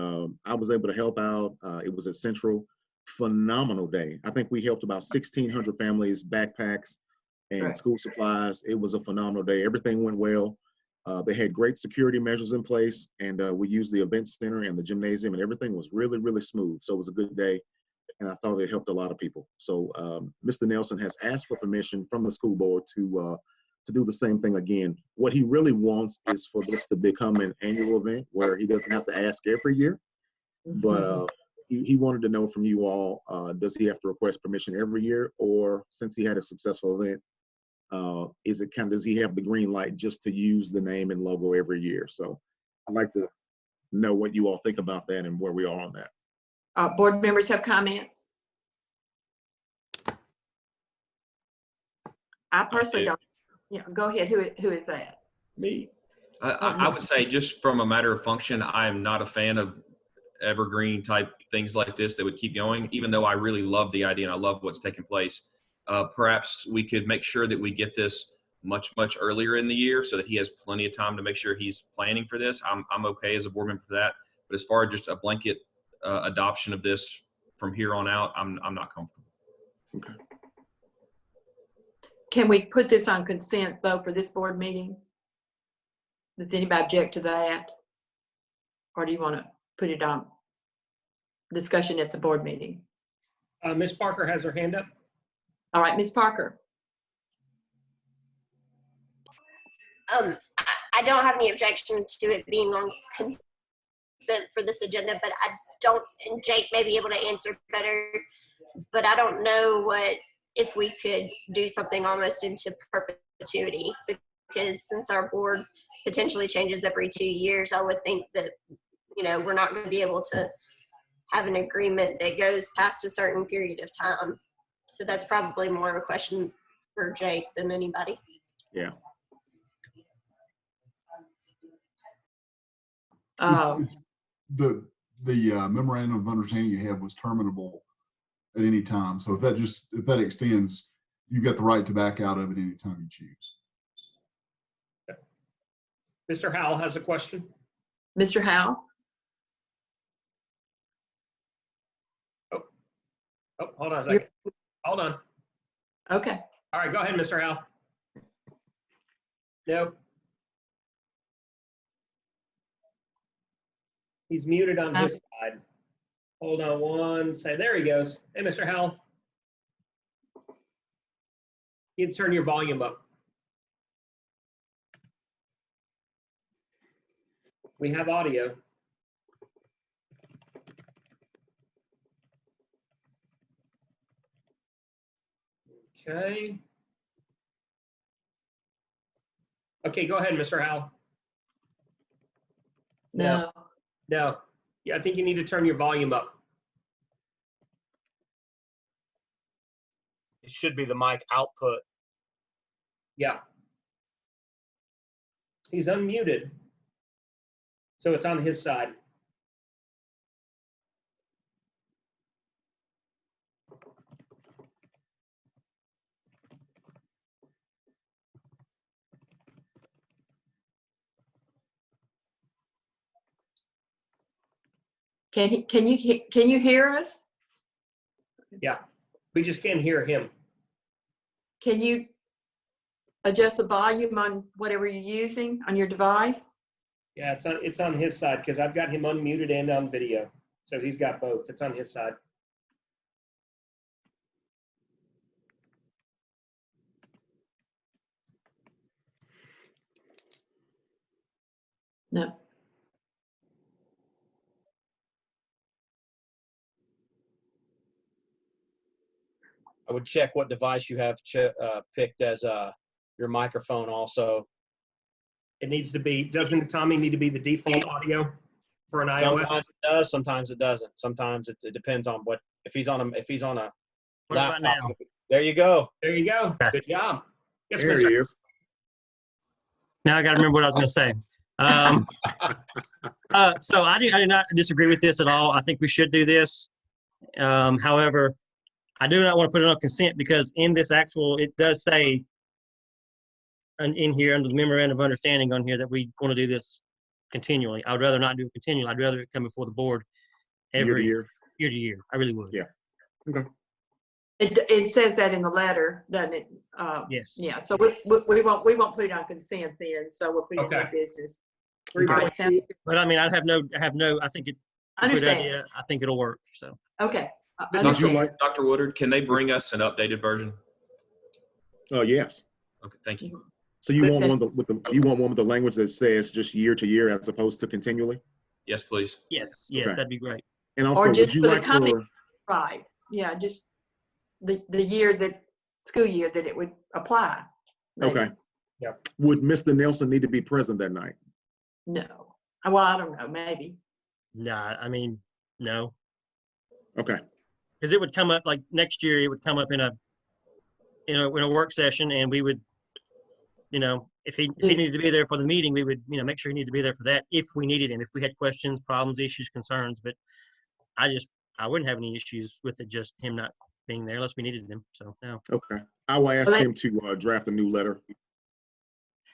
I was able to help out. It was at Central. Phenomenal day. I think we helped about 1,600 families, backpacks and Right. school supplies. It was a phenomenal day. Everything went well. They had great security measures in place, and we used the event center and the gymnasium, and everything was really, really smooth. So it was a good day, and I thought it helped a lot of people. So Mr. Nelson has asked for permission from the school board to do the same thing again. What he really wants is for this to become an annual event where he doesn't have to ask every year, but he wanted to know from you all, does he have to request permission every year, or since he had a successful event, does he have the green light just to use the name and logo every year? So I'd like to know what you all think about that and where we are on that. Board members have comments? I personally don't. Yeah, go ahead. Who is that? Me. I would say, just from a matter of function, I am not a fan of evergreen type things like this that would keep going, even though I really love the idea and I love what's taking place. Perhaps we could make sure that we get this much earlier in the year so that he has plenty of time to make sure he's planning for this. I'm okay as a board member for that. But as far as just a blanket adoption of this from here on out, I'm not comfortable. Okay. Can we put this on consent though for this board meeting? Does anybody object to that? Or do you want to put it on discussion at the board meeting? Ms. Parker has her hand up. All right, Ms. Parker. I don't have any objection to it being on consent for this agenda, but I don't, and Jake may be able to answer better, but I don't know if we could do something almost into perpetuity, because since our board potentially changes every 2 years, I would think that, we're not going to be able to have an agreement that goes past a certain period of time. So that's probably more of a question for Jake than anybody. Yeah. The memorandum of understanding you have was terminable at any time. So if that extends, you've got the right to back out of it any time you choose. Mr. Howell has a question. Mr. Howell? Oh, hold on a second. Hold on. Okay. All right, go ahead, Mr. Howell. Nope. He's muted on his side. Hold on one second. There he goes. Hey, Mr. Howell. You can turn your volume up. We have audio. Okay. Okay, go ahead, Mr. Howell. No. No. Yeah, I think you need to turn your volume up. It should be the mic output. Yeah. He's unmuted. So it's on his side. Can you hear us? Yeah. We just can't hear him. Can you adjust the volume on whatever you're using on your device? Yeah, it's on his side because I've got him unmuted and on video. So he's got both. It's on his side. No. I would check what device you have picked as your microphone also. It needs to be, doesn't Tommy need to be the default audio for an iOS? Sometimes it does, sometimes it doesn't. Sometimes it depends on if he's on a What about laptop. now? There you go. There you go. Good job. Yes, There Mr. he is. Now I got to remember what I was going to say. So I do not disagree with this at all. I think we should do this. However, I do not want to put it on consent because in this it does say in here under the memorandum of understanding on here that we want to do this continually. I would rather not do it continually. I'd rather it come before the board every Year year to year. I really would. Yeah. Okay. It says that in the letter, doesn't it? Yes. Yeah. So we won't put it on consent then. So we'll put it Okay. in business. 3.2. But I mean, I think it's a good Understand. idea. I think it'll work. So. Okay. Would you Understand. like? Dr. Woodard, can they bring us an updated version? Yes. Okay, thank you. So you want one with the language that says just year to year as opposed to continually? Yes, please. Yes. Okay. That'd be great. And also, Or would just you for the like coming, right? Yeah, just the school year that it would apply. Maybe. Okay. Yeah. Would Mr. Nelson need to be present that night? No. Well, I don't know. Maybe. Nah, I mean, no. Okay. Because it would come up like next year. It would come up in a work session, and we would, if he needed to be there for the meeting, we would, make sure he needed to be there for that if we needed him, if we had questions, problems, issues, concerns. But I wouldn't have any issues with it just him not being there unless we needed him. So no. Okay. I will ask him to draft a new letter.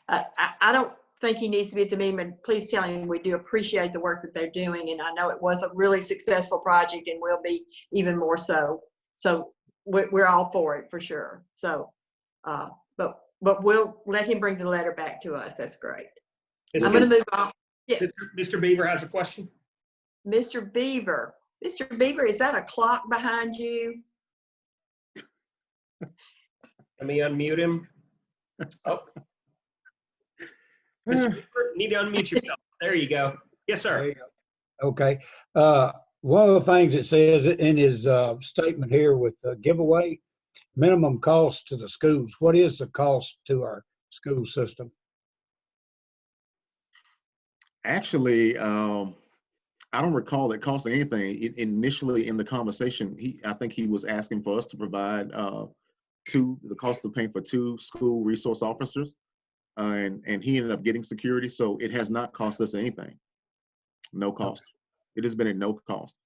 I don't think he needs to be at the meeting, but please tell him we do appreciate the work that they're doing. And I know it was a really successful project and will be even more so. So we're all for it for sure. So But we'll let him bring the letter back to us. That's great. I'm Mr. going to move on. Yes, Mr. Beaver has a question. Mr. Beaver. Mr. Beaver, is that a clock behind you? Let me unmute him. Oh. Mr. Beaver, need to unmute yourself. There you go. Yes, There sir. you go. Okay. One of the things it says in his statement here with the giveaway, minimum cost to the schools. What is the cost to our school system? Actually, I don't recall it costing anything. Initially in the conversation, I think he was asking for us to provide the cost of paying for 2 school resource officers, and he ended up getting security. So it has not cost us anything. No cost. It has been at no cost.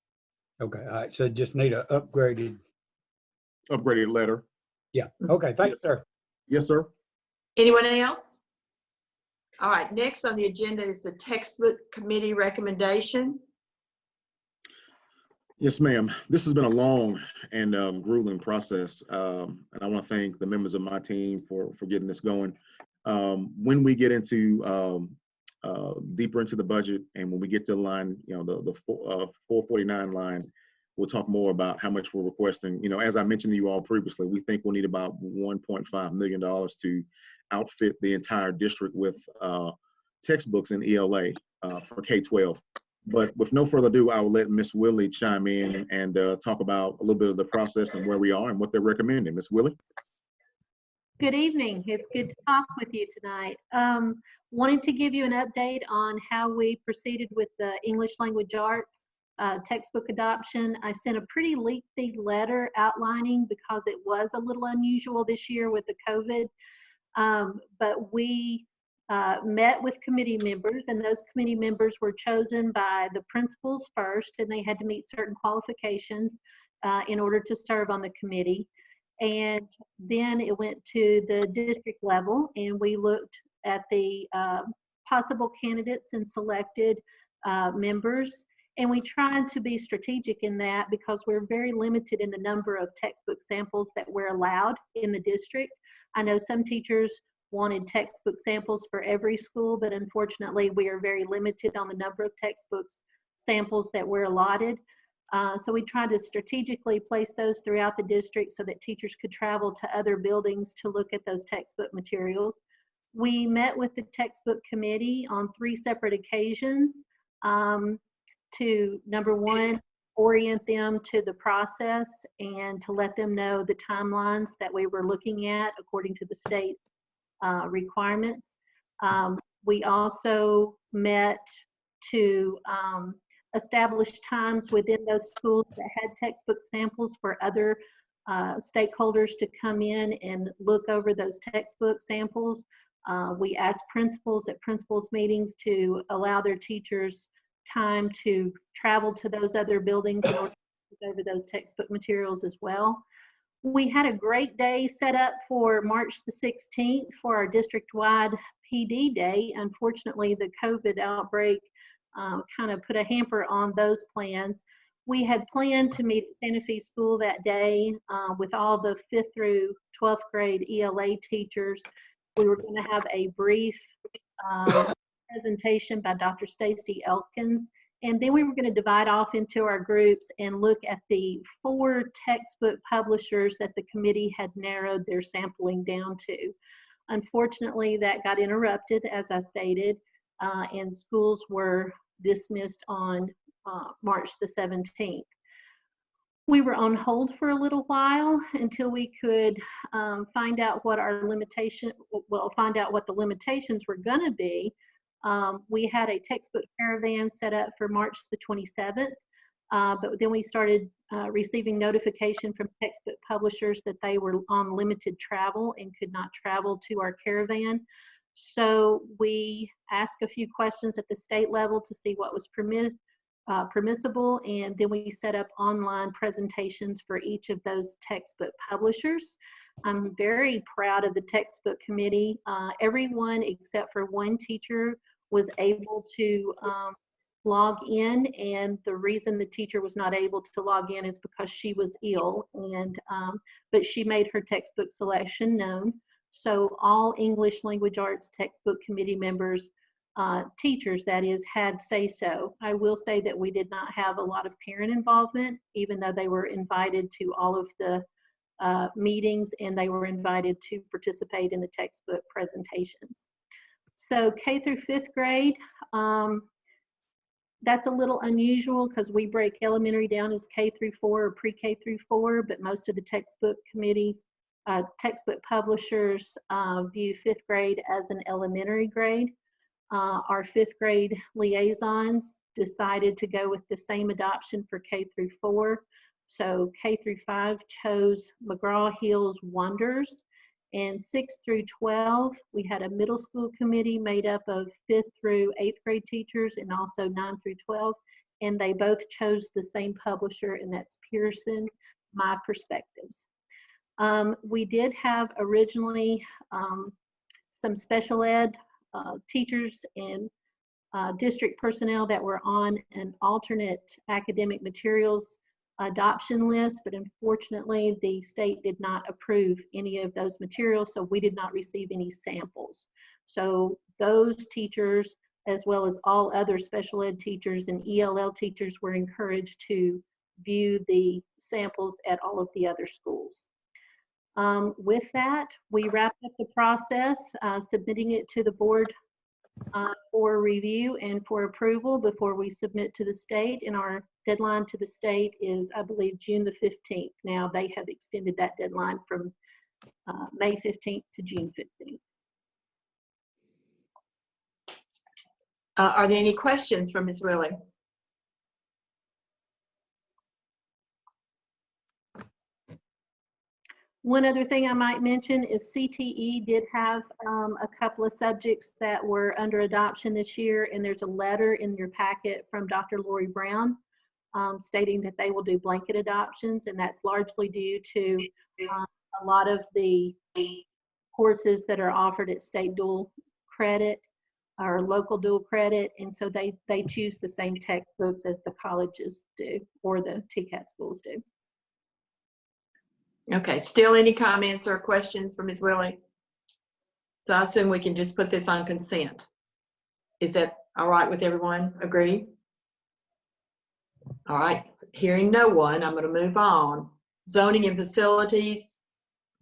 Okay. All right. So just need a upgraded Letter. Yeah. Okay. Thanks, sir. Yes, sir. Anyone else? All right, next on the agenda is the textbook committee recommendation. Yes, ma'am. This has been a long and grueling process, and I want to thank the members of my team for getting this going. When we get into deeper into the budget, and when we get to the line, the 449 line, we'll talk more about how much we're requesting. As I mentioned to you all previously, we think we'll need about $1.5 million to outfit the entire district with textbooks in ELA for K-12. But with no further ado, I will let Ms. Willie chime in and talk about a little bit of the process and where we are and what they're recommending. Ms. Willie? Good evening. It's good to talk with you tonight. Wanted to give you an update on how we proceeded with the English language arts textbook adoption. I sent a pretty lengthy letter outlining because it was a little unusual this year with the COVID. But we met with committee members, and those committee members were chosen by the principals first, and they had to meet certain qualifications in order to serve on the committee. And then it went to the district level, and we looked at the possible candidates and selected members. And we tried to be strategic in that because we're very limited in the number of textbook samples that we're allowed in the district. I know some teachers wanted textbook samples for every school, but unfortunately we are very limited on the number of textbooks samples that we're allotted. So we tried to strategically place those throughout the district so that teachers could travel to other buildings to look at those textbook materials. We met with the textbook committee on 3 separate occasions to, number one, orient them to the process and to let them know the timelines that we were looking at according to the state requirements. We also met to establish times within those schools that had textbook samples for other stakeholders to come in and look over those textbook samples. We asked principals at principals meetings to allow their teachers time to travel to those other buildings in order to look over those textbook materials as well. We had a great day set up for March the 16th for our district-wide PD day. Unfortunately, the COVID outbreak kind of put a hamper on those plans. We had planned to meet at Santa Fe School that day with all the 5th through 12th grade ELA teachers. We were going to have a brief presentation by Dr. Stacy Elkins, and then we were going to divide off into our groups and look at the 4 textbook publishers that the committee had narrowed their sampling down to. Unfortunately, that got interrupted, as I stated, and schools were dismissed on March the 17th. We were on hold for a little while until we could find out what our find out what the limitations were going to be. We had a textbook caravan set up for March the 27th, but then we started receiving notification from textbook publishers that they were on limited travel and could not travel to our caravan. So we asked a few questions at the state level to see what was permissible, and then we set up online presentations for each of those textbook publishers. I'm very proud of the textbook committee. Everyone except for one teacher was able to log in, and the reason the teacher was not able to log in is because she was ill, and but she made her textbook selection known. So all English language arts textbook committee members, teachers that is, had say so. I will say that we did not have a lot of parent involvement, even though they were invited to all of the meetings and they were invited to participate in the textbook presentations. So K through 5th grade, that's a little unusual because we break elementary down as K through 4 or pre-K through 4, but most of the textbook committees, textbook publishers view 5th grade as an elementary grade. Our 5th grade liaisons decided to go with the same adoption for K through 4. So K through 5 chose McGraw-Hill's Wonders, and 6 through 12, we had a middle school committee made up of 5th through 8th grade teachers and also 9 through 12, and they both chose the same publisher, and that's Pearson, My Perspectives. We did have originally some special ed teachers and district personnel that were on an alternate academic materials adoption list, but unfortunately the state did not approve any of those materials, so we did not receive any samples. So those teachers, as well as all other special ed teachers and ELL teachers, were encouraged to view the samples at all of the other schools. With that, we wrapped up the process, submitting it to the board for review and for approval before we submit to the state, and our deadline to the state is, I believe, June the 15th. Now they have extended that deadline from May 15th to June 15th. Are there any questions from Ms. Willie? One other thing I might mention is CTE did have a couple of subjects that were under adoption this year, and there's a letter in your packet from Dr. Lori Brown stating that they will do blanket adoptions, and that's largely due to a lot of the courses that are offered at state dual credit or local dual credit, and so they choose the same textbooks as the colleges do or the TCAT schools do. Okay, still any comments or questions for Ms. Willie? So I assume we can just put this on consent. Is that all right with everyone? Agree? All right, hearing no one, I'm going to move on. Zoning and facilities.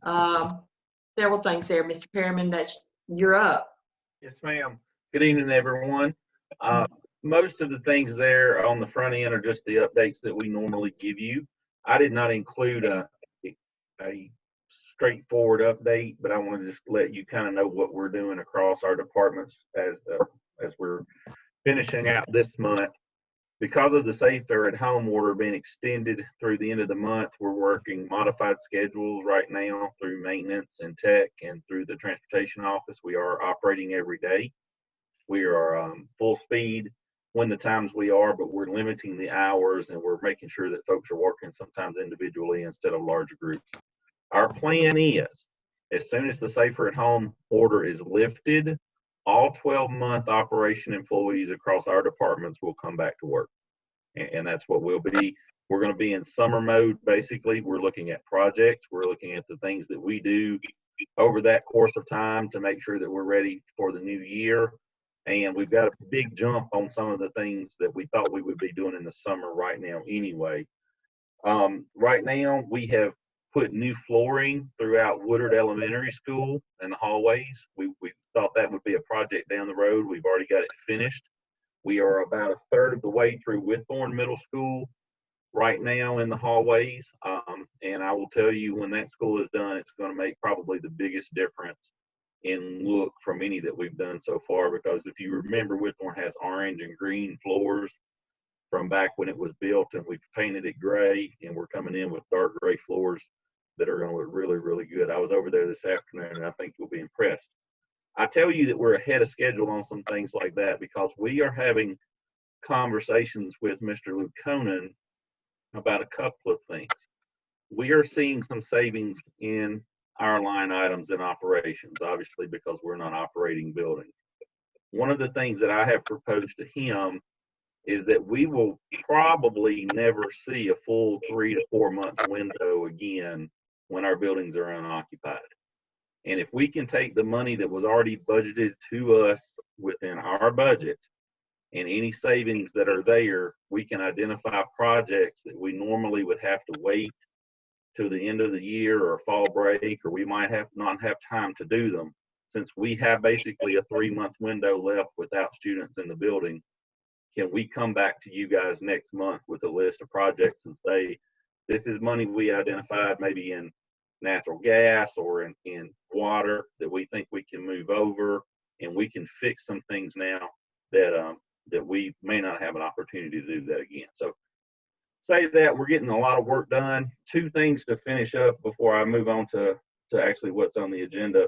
Several things there, Mr. Perriman, you're up. Yes, ma'am. Good evening, everyone. Most of the things there on the front end are just the updates that we normally give you. I did not include a straightforward update, but I want to just let you kind of know what we're doing across our departments as we're finishing out this month. Because of the Safer at Home order being extended through the end of the month, we're working modified schedules right now through maintenance and tech and through the transportation office. We are operating every day. We are full speed when the times we are, but we're limiting the hours and we're making sure that folks are working sometimes individually instead of larger groups. Our plan is, as soon as the Safer at Home order is lifted, all 12-month operation employees across our departments will come back to work. And that's what we'll be. We're going to be in summer mode, basically. We're looking at projects. We're looking at the things that we do over that course of time to make sure that we're ready for the new year. And we've got a big jump on some of the things that we thought we would be doing in the summer right now anyway. Right now, we have put new flooring throughout Woodard Elementary School and the hallways. We thought that would be a project down the road. We've already got it finished. We are about a third of the way through Whitthorne Middle School right now in the hallways. And I will tell you, when that school is done, it's going to make probably the biggest difference in look from any that we've done so far, because if you remember, Whitthorne has orange and green floors from back when it was built, and we've painted it gray, and we're coming in with dark gray floors that are going to look really, really good. I was over there this afternoon, and I think you'll be impressed. I tell you that we're ahead of schedule on some things like that because we are having conversations with Mr. Luke Conan about a couple of things. We are seeing some savings in our line items and operations, obviously, because we're not operating buildings. One of the things that I have proposed to him is that we will probably never see a full 3 to 4 month window again when our buildings are unoccupied. And if we can take the money that was already budgeted to us within our budget and any savings that are there, we can identify projects that we normally would have to wait to the end of the year or fall break, or we might have not have time to do them. Since we have basically a 3-month window left without students in the building, can we come back to you guys next month with a list of projects and say, this is money we identified maybe in natural gas or in water that we think we can move over, and we can fix some things now that that we may not have an opportunity to do that again. So say that we're getting a lot of work done. 2 things to finish up before I move on to actually what's on the agenda.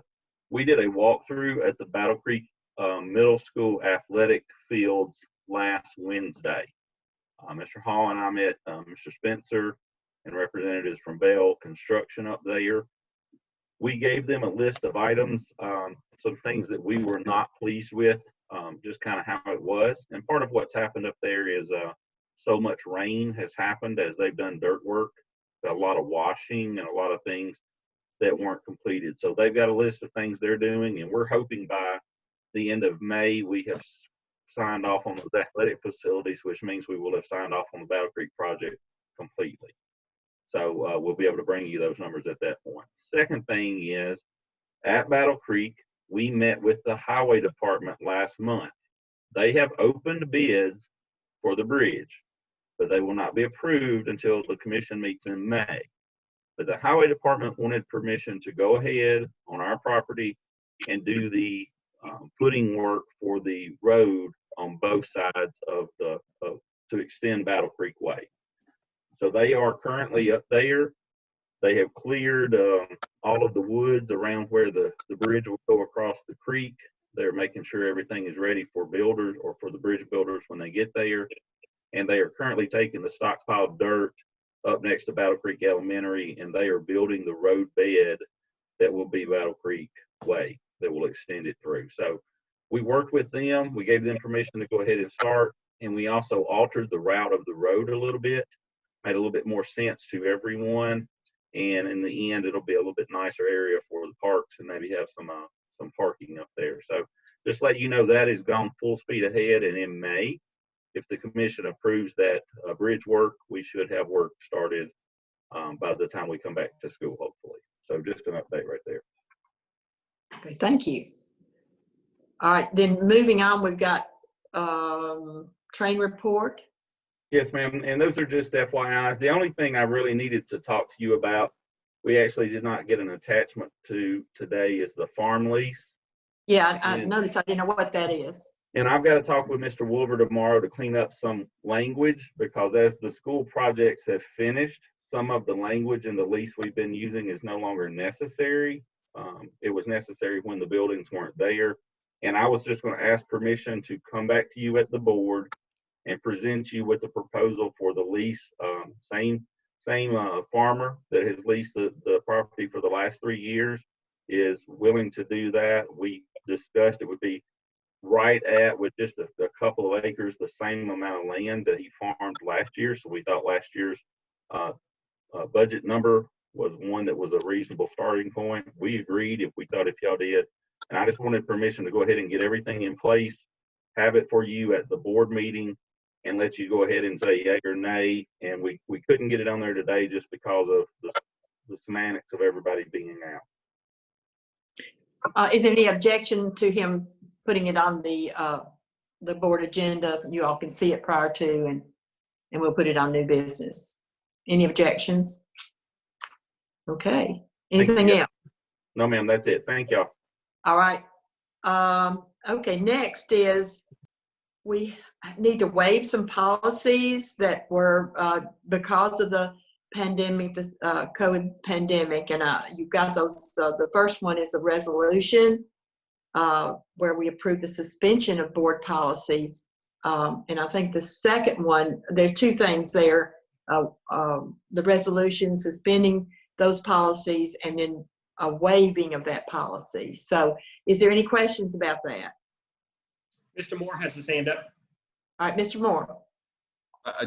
We did a walkthrough at the Battle Creek Middle School athletic fields last Wednesday. Mr. Hall and I met Mr. Spencer and representatives from Bell Construction up there. We gave them a list of items, some things that we were not pleased with, just kind of how it was. And part of what's happened up there is so much rain has happened as they've done dirt work, a lot of washing and a lot of things that weren't completed. So they've got a list of things they're doing, and we're hoping by the end of May we have signed off on those athletic facilities, which means we will have signed off on the Battle Creek project completely. So we'll be able to bring you those numbers at that point. Second thing is, at Battle Creek, we met with the highway department last month. They have opened bids for the bridge, but they will not be approved until the commission meets in May. But the highway department wanted permission to go ahead on our property and do the footing work for the road on both sides of to extend Battle Creek Way. So they are currently up there. They have cleared all of the woods around where the bridge will go across the creek. They're making sure everything is ready for builders or for the bridge builders when they get there. And they are currently taking the stockpiled dirt up next to Battle Creek Elementary, and they are building the road bed that will be Battle Creek Way that will extend it through. So we worked with them. We gave them permission to go ahead and start, and we also altered the route of the road a little bit, made a little bit more sense to everyone. And in the end, it'll be a little bit nicer area for the parks and maybe have some parking up there. So just let you know that is gone full speed ahead. And in May, if the commission approves that bridge work, we should have work started by the time we come back to school, hopefully. So just an update right there. Okay, thank you. All right, then moving on, we've got train report. Yes, ma'am. And those are just FYIs. The only thing I really needed to talk to you about, we actually did not get an attachment to today, is the farm lease. Yeah, I noticed. I didn't know what that is. And I've got to talk with Mr. Wolver tomorrow to clean up some language, because as the school projects have finished, some of the language in the lease we've been using is no longer necessary. It was necessary when the buildings weren't there. And I was just going to ask permission to come back to you at the board and present you with the proposal for the lease. Same farmer that has leased the property for the last 3 years is willing to do that. We discussed it would be right at, with just a couple of acres, the same amount of land that he farmed last year. So we thought last year's budget number was one that was a reasonable starting point. We agreed if we thought if y'all did. And I just wanted permission to go ahead and get everything in place, have it for you at the board meeting, and let you go ahead and say yay or nay. And we couldn't get it on there today just because of the semantics of everybody being out. Is there any objection to him putting it on the board agenda? You all can see it prior to, and we'll put it on new business. Any objections? Okay. Anything else? No, ma'am, that's it. Thank y'all. All right. Okay, next is we need to waive some policies that were because of the pandemic, this COVID pandemic, and you've got those. The first one is a resolution where we approve the suspension of board policies, and I think the second one, there are 2 things there: the resolution suspending those policies, and then a waiving of that policy. So, is there any questions about that? Mr. Moore has his hand up. All right, Mr. Moore.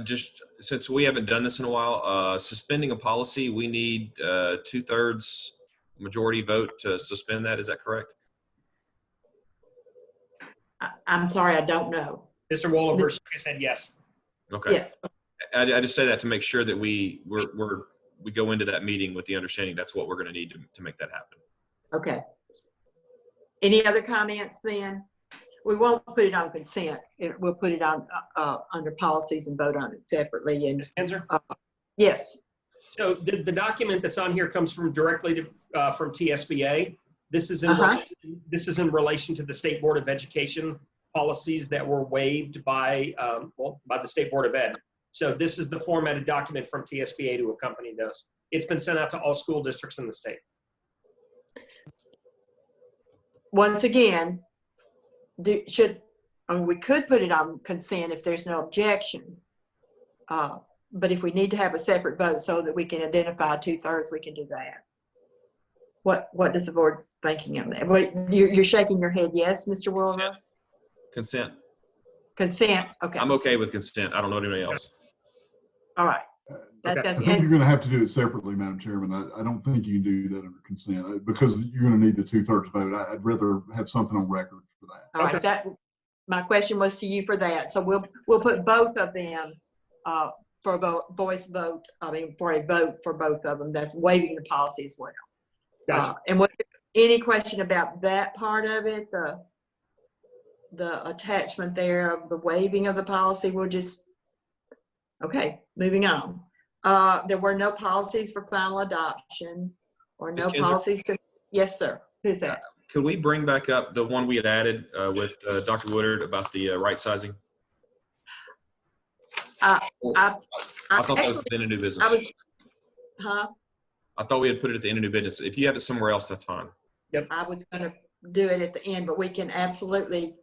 Just since we haven't done this in a while, suspending a policy, we need 2/3 majority vote to suspend that. Is that correct? I'm sorry, I don't know. Mr. Wallenberg said yes. Okay. Yes. I just say that to make sure that we go into that meeting with the understanding that's what we're going to need to make that happen. Okay. Any other comments then? We won't put it on consent. We'll put it on under policies and vote on it separately. And Ms. Kinzer? Yes. So the document that's on here comes from directly to from TSBA. This is in relation to the State Board of Education policies that were waived by by the State Board of Ed. So this is the formatted document from TSBA to accompany those. It's been sent out to all school districts in the state. Once again, we could put it on consent if there's no objection. But if we need to have a separate vote so that we can identify 2/3, we can do that. What does the board thinking of that? You're shaking your head yes, Mr. Wilmer? Consent. Consent, okay. I'm okay with consent. I don't know anybody else. All right. I think you're going to have to do it separately, Madam Chairman. I don't think you can do that under consent because you're going to need the 2/3 vote. I'd rather have something on record for that. All right, my question was to you for that. So we'll put both of them for a voice vote. I mean, for a vote for both of them. That's waiving the policy as well. Gotcha. And any question about that part of it, the attachment there of the waiving of the policy? We'll just okay. Moving on. There were no policies for final adoption or no policies to, yes, sir. Who's that? Could we bring back up the one we had added with Dr. Woodard about the right sizing? I thought that was at the end of new business. I thought we had put it at the end of new business. If you have it somewhere else, that's fine. Yep. I was going to do it at the end, but we can absolutely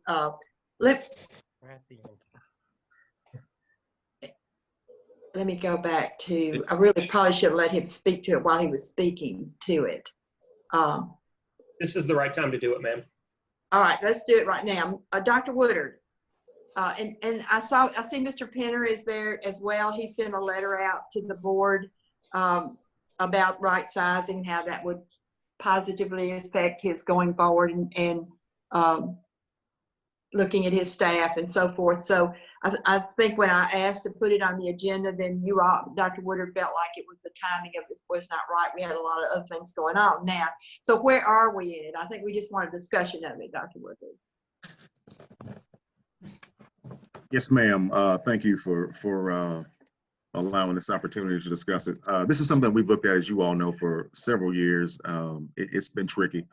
let me go back to, I really probably should have let him speak to it while he was speaking to it. This is the right time to do it, ma'am. All right, let's do it right now. Dr. Woodard, and I see Mr. Penner is there as well. He sent a letter out to the board about right sizing, how that would positively affect his going forward and looking at his staff and so forth. So I think when I asked to put it on the agenda, then you all, Dr. Woodard, felt like it was the timing of this was not right. We had a lot of other things going on now. So where are we in it? I think we just want a discussion of it, Dr. Woodard. Yes, ma'am. Thank you for allowing this opportunity to discuss it. This is something we've looked at, as you all know, for several years. It's been tricky.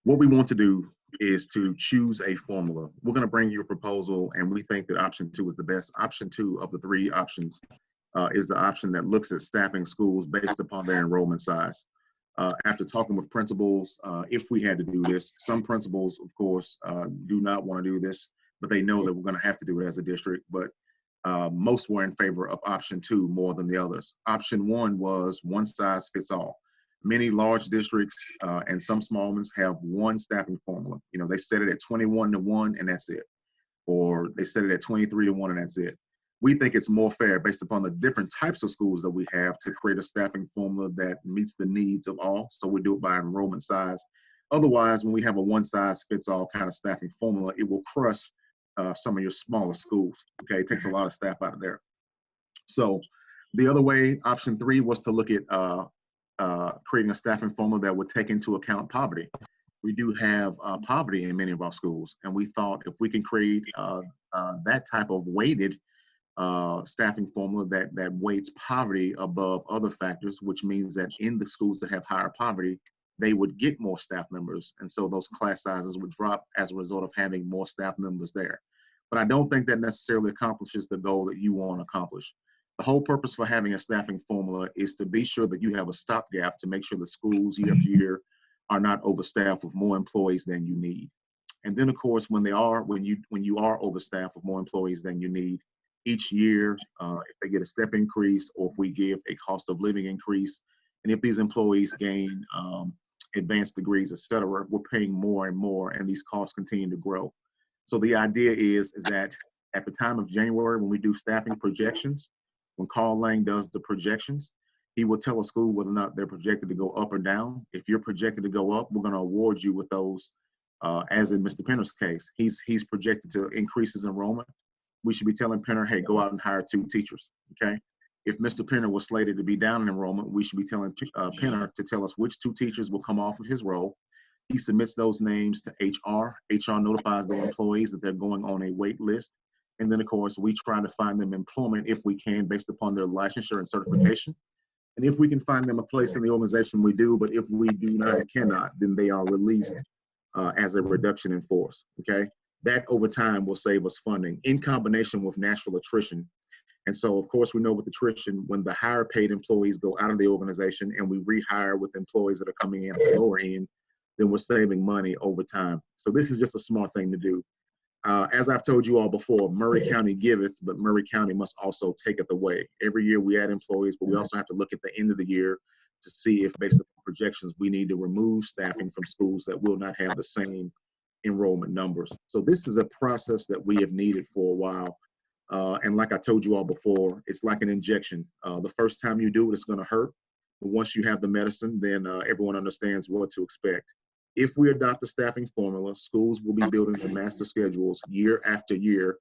What we want to do is to choose a formula. We're going to bring you a proposal, and we think that option 2 is the best. Option 2 of the 3 options is the option that looks at staffing schools based upon their enrollment size. After talking with principals, if we had to do this, some principals, of course, do not want to do this, but they know that we're going to have to do it as a district. But most were in favor of option 2 more than the others. Option 1 was one size fits all. Many large districts and some small ones have one staffing formula. You know, they set it at 21-1 and that's it. Or they set it at 23-1 and that's it. We think it's more fair based upon the different types of schools that we have to create a staffing formula that meets the needs of all. So we do it by enrollment size. Otherwise, when we have a one size fits all kind of staffing formula, it will crush some of your smaller schools. Okay, it takes a lot of staff out of there. So the other way, option 3 was to look at creating a staffing formula that would take into account poverty. We do have poverty in many of our schools, and we thought if we can create that type of weighted staffing formula that weights poverty above other factors, which means that in the schools that have higher poverty, they would get more staff members, and so those class sizes would drop as a result of having more staff members there. But I don't think that necessarily accomplishes the goal that you want to accomplish. The whole purpose for having a staffing formula is to be sure that you have a stopgap to make sure the schools year after year are not overstaffed with more employees than you need. And then, of course, when you are overstaffed with more employees than you need, each year, if they get a step increase or if we give a cost of living increase, and if these employees gain advanced degrees, et cetera, we're paying more and more, and these costs continue to grow. So the idea is that at the time of January, when we do staffing projections, when Carl Lang does the projections, He will tell a school whether or not they're projected to go up or down. If you're projected to go up, we're going to award you with those. As in Mr. Penner's case, he's projected to increase his enrollment. We should be telling Penner, hey, go out and hire 2 teachers, okay? If Mr. Penner was slated to be down in enrollment, we should be telling Penner to tell us which 2 teachers will come off of his role. He submits those names to HR. HR notifies the employees that they're going on a wait list. And then, of course, we try to find them employment if we can, based upon their licensure and certification. And if we can find them a place in the organization, we do. But if we do not and cannot, then they are released as a reduction in force, okay? That over time will save us funding in combination with natural attrition. And so, of course, we know with attrition, when the higher paid employees go out of the organization and we rehire with employees that are coming in at the lower end, then we're saving money over time. So this is just a smart thing to do. As I've told you all before, Murray County giveth, but Murray County must also taketh away. Every year we add employees, but we also have to look at the end of the year to see if, based on projections, we need to remove staffing from schools that will not have the same enrollment numbers. So this is a process that we have needed for a while. And like I told you all before, it's like an injection. The first time you do it, it's going to hurt. But once you have the medicine, then everyone understands what to expect. If we adopt the staffing formula, schools will be building their master schedules year after year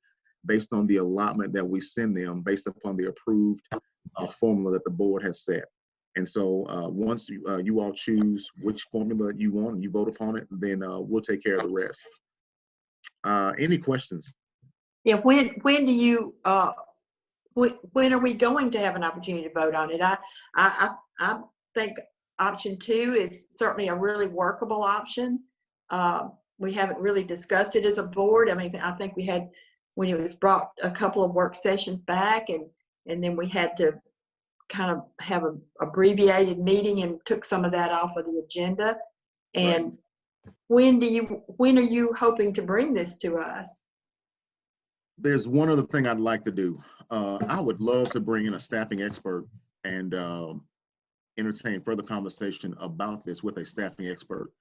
based on the allotment that we send them, based upon the approved formula that the board has set. And so once you all choose which formula you want and you vote upon it, then we'll take care of the rest. Any questions? Yeah, when do you, when are we going to have an opportunity to vote on it? I think option 2 is certainly a really workable option. We haven't really discussed it as a board. I mean, I think we had, when it was brought a couple of work sessions back, and then we had to kind of have an abbreviated meeting and took some of that off of the agenda. And right. When are you hoping to bring this to us? There's one other thing I'd like to do. I would love to bring in a staffing expert and entertain further conversation about this with a staffing expert.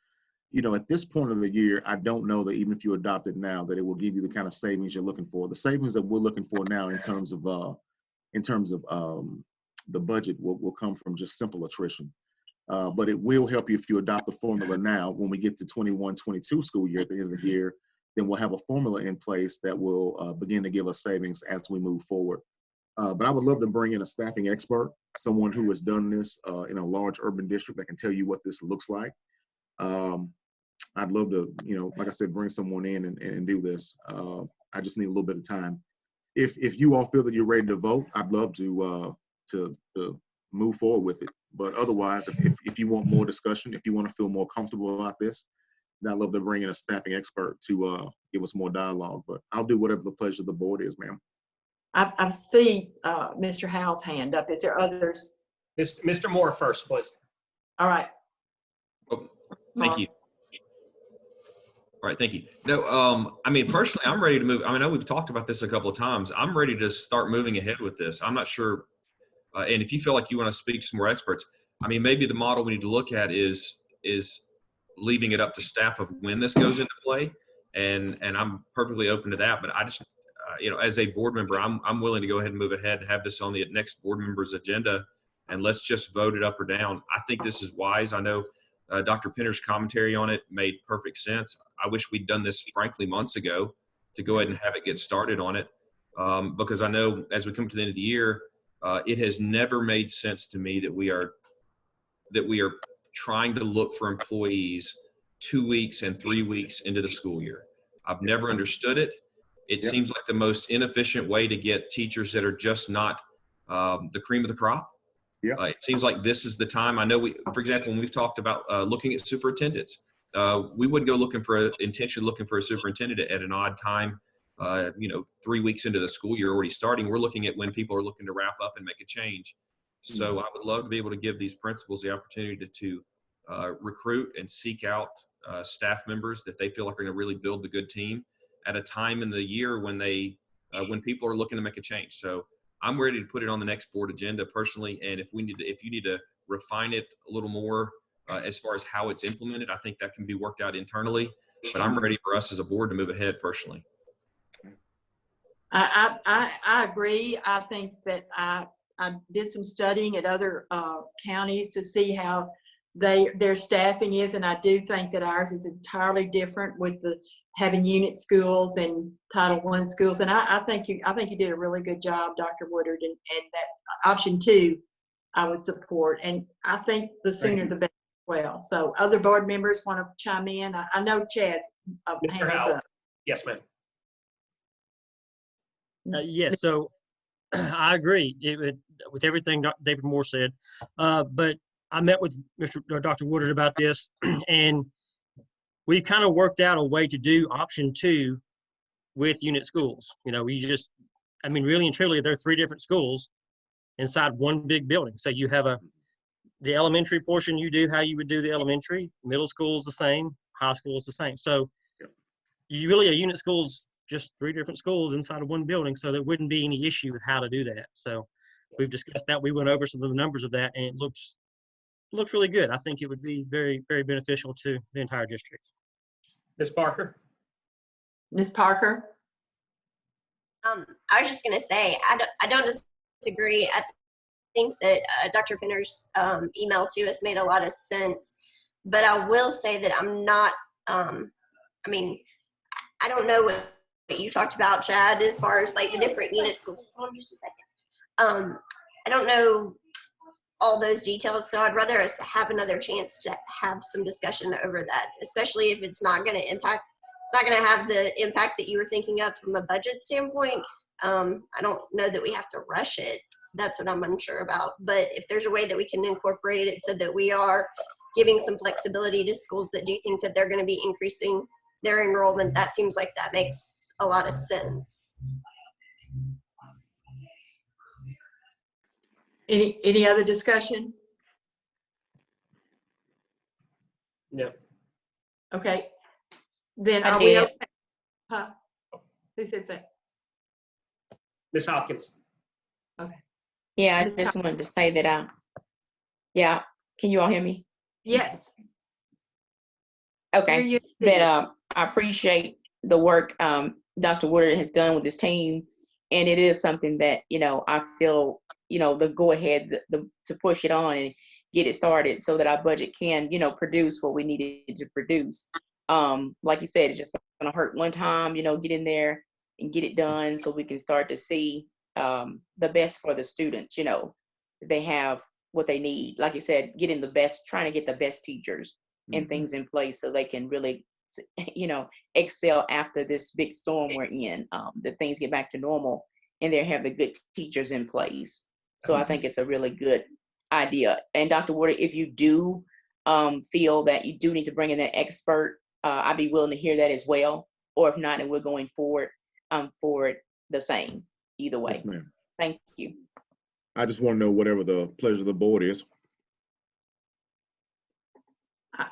You know, at this point of the year, I don't know that even if you adopt it now, that it will give you the kind of savings you're looking for. The savings that we're looking for now in terms of the budget will come from just simple attrition. But it will help you if you adopt the formula now. When we get to 21-22 school year at the end of the year, then we'll have a formula in place that will begin to give us savings as we move forward. But I would love to bring in a staffing expert, someone who has done this in a large urban district that can tell you what this looks like. I'd love to, you know, like I said, bring someone in and do this. I just need a little bit of time. If you all feel that you're ready to vote, I'd love to move forward with it. But otherwise, if you want more discussion, if you want to feel more comfortable about this, then I'd love to bring in a staffing expert to give us more dialogue. But I'll do whatever the pleasure of the board is, ma'am. I see Mr. Howell's hand up. Is there others? Mr. Moore first, please. All right. Oh, thank you. All right, thank you. No, I mean, personally, I'm ready to move. I mean, I know we've talked about this a couple of times. I'm ready to start moving ahead with this. I'm not sure. And if you feel like you want to speak to some more experts, I mean, maybe the model we need to look at is leaving it up to staff of when this goes into play. And I'm perfectly open to that. But I just, you know, as a board member, I'm willing to go ahead and move ahead and have this on the next board member's agenda. And let's just vote it up or down. I think this is wise. I know Dr. Penner's commentary on it made perfect sense. I wish we'd done this, frankly, months ago to go ahead and have it get started on it. Because I know as we come to the end of the year, it has never made sense to me that we are trying to look for employees 2 weeks and 3 weeks into the school year. I've never understood it. It seems like the most inefficient way to get teachers that are just not the cream of the crop. It seems like this is the time. I know for example, when we've talked about looking at superintendents, we wouldn't go intentionally looking for a superintendent at an odd time. 3 weeks into the school year already starting. We're looking at when people are looking to wrap up and make a change. So I would love to be able to give these principals the opportunity to recruit and seek out staff members that they feel like are going to really build the good team at a time in the year when people are looking to make a change. So I'm ready to put it on the next board agenda personally. And if you need to refine it a little more as far as how it's implemented, I think that can be worked out internally. But I'm ready for us as a board to move ahead personally. I agree. I think that I did some studying at other counties to see how their staffing is, and I do think that ours is entirely different with the having unit schools and Title I schools. And I think you did a really good job, Dr. Woodard, and that option 2 I would support. And I think the sooner the better as well. So other board members want to chime in. I know Chad's hands up. Yes, ma'am. Yes, so I agree with everything David Moore said. But I met with Dr. Woodard about this, and we kind of worked out a way to do option 2 with unit schools. You know, really and truly, there are 3 different schools inside one big building. So you have the elementary portion, you do how you would do the elementary, middle school is the same, high school is the same. So a unit school's just 3 different schools inside of one building, so there wouldn't be any issue with how to do that. So we've discussed that. We went over some of the numbers of that, and it looks really good. I think it would be very, very beneficial to the entire district. Ms. Parker? Ms. Parker? I was just going to say, I don't disagree. I think that Dr. Penner's email to us made a lot of sense, but I will say that I'm not, I don't know what you talked about, Chad, as far as like the different unit schools. Hold on just a second. I don't know all those details, so I'd rather us have another chance to have some discussion over that, especially if it's not going to have the impact that you were thinking of from a budget standpoint. I don't know that we have to rush it. So that's what I'm unsure about. But if there's a way that we can incorporate it so that we are giving some flexibility to schools that do think that they're going to be increasing their enrollment, that seems like that makes a lot of sense. Any other discussion? No. Okay. Then I are did. we okay? Huh? Who said that? Ms. Hopkins? Okay. Yeah, I just wanted to say that yeah, can you all hear me? Yes. Okay. That I appreciate the work Dr. Woodard has done with his team, and it is something that, I feel, the go ahead to push it on and get it started so that our budget can, produce what we needed to produce. Like you said, it's just gonna hurt one time, get in there and get it done so we can start to see the best for the students, they have what they need. Like you said, trying to get the best teachers and things in place so they can really, excel after this big storm we're in, that things get back to normal and they have the good teachers in place. So I think it's a really good idea. And Dr. Woodard, if you do feel that you do need to bring in an expert, I'd be willing to hear that as well. Or if not, and we're going forward the same, either way. Yes, ma'am. Thank you. I just want to know whatever the pleasure of the board is.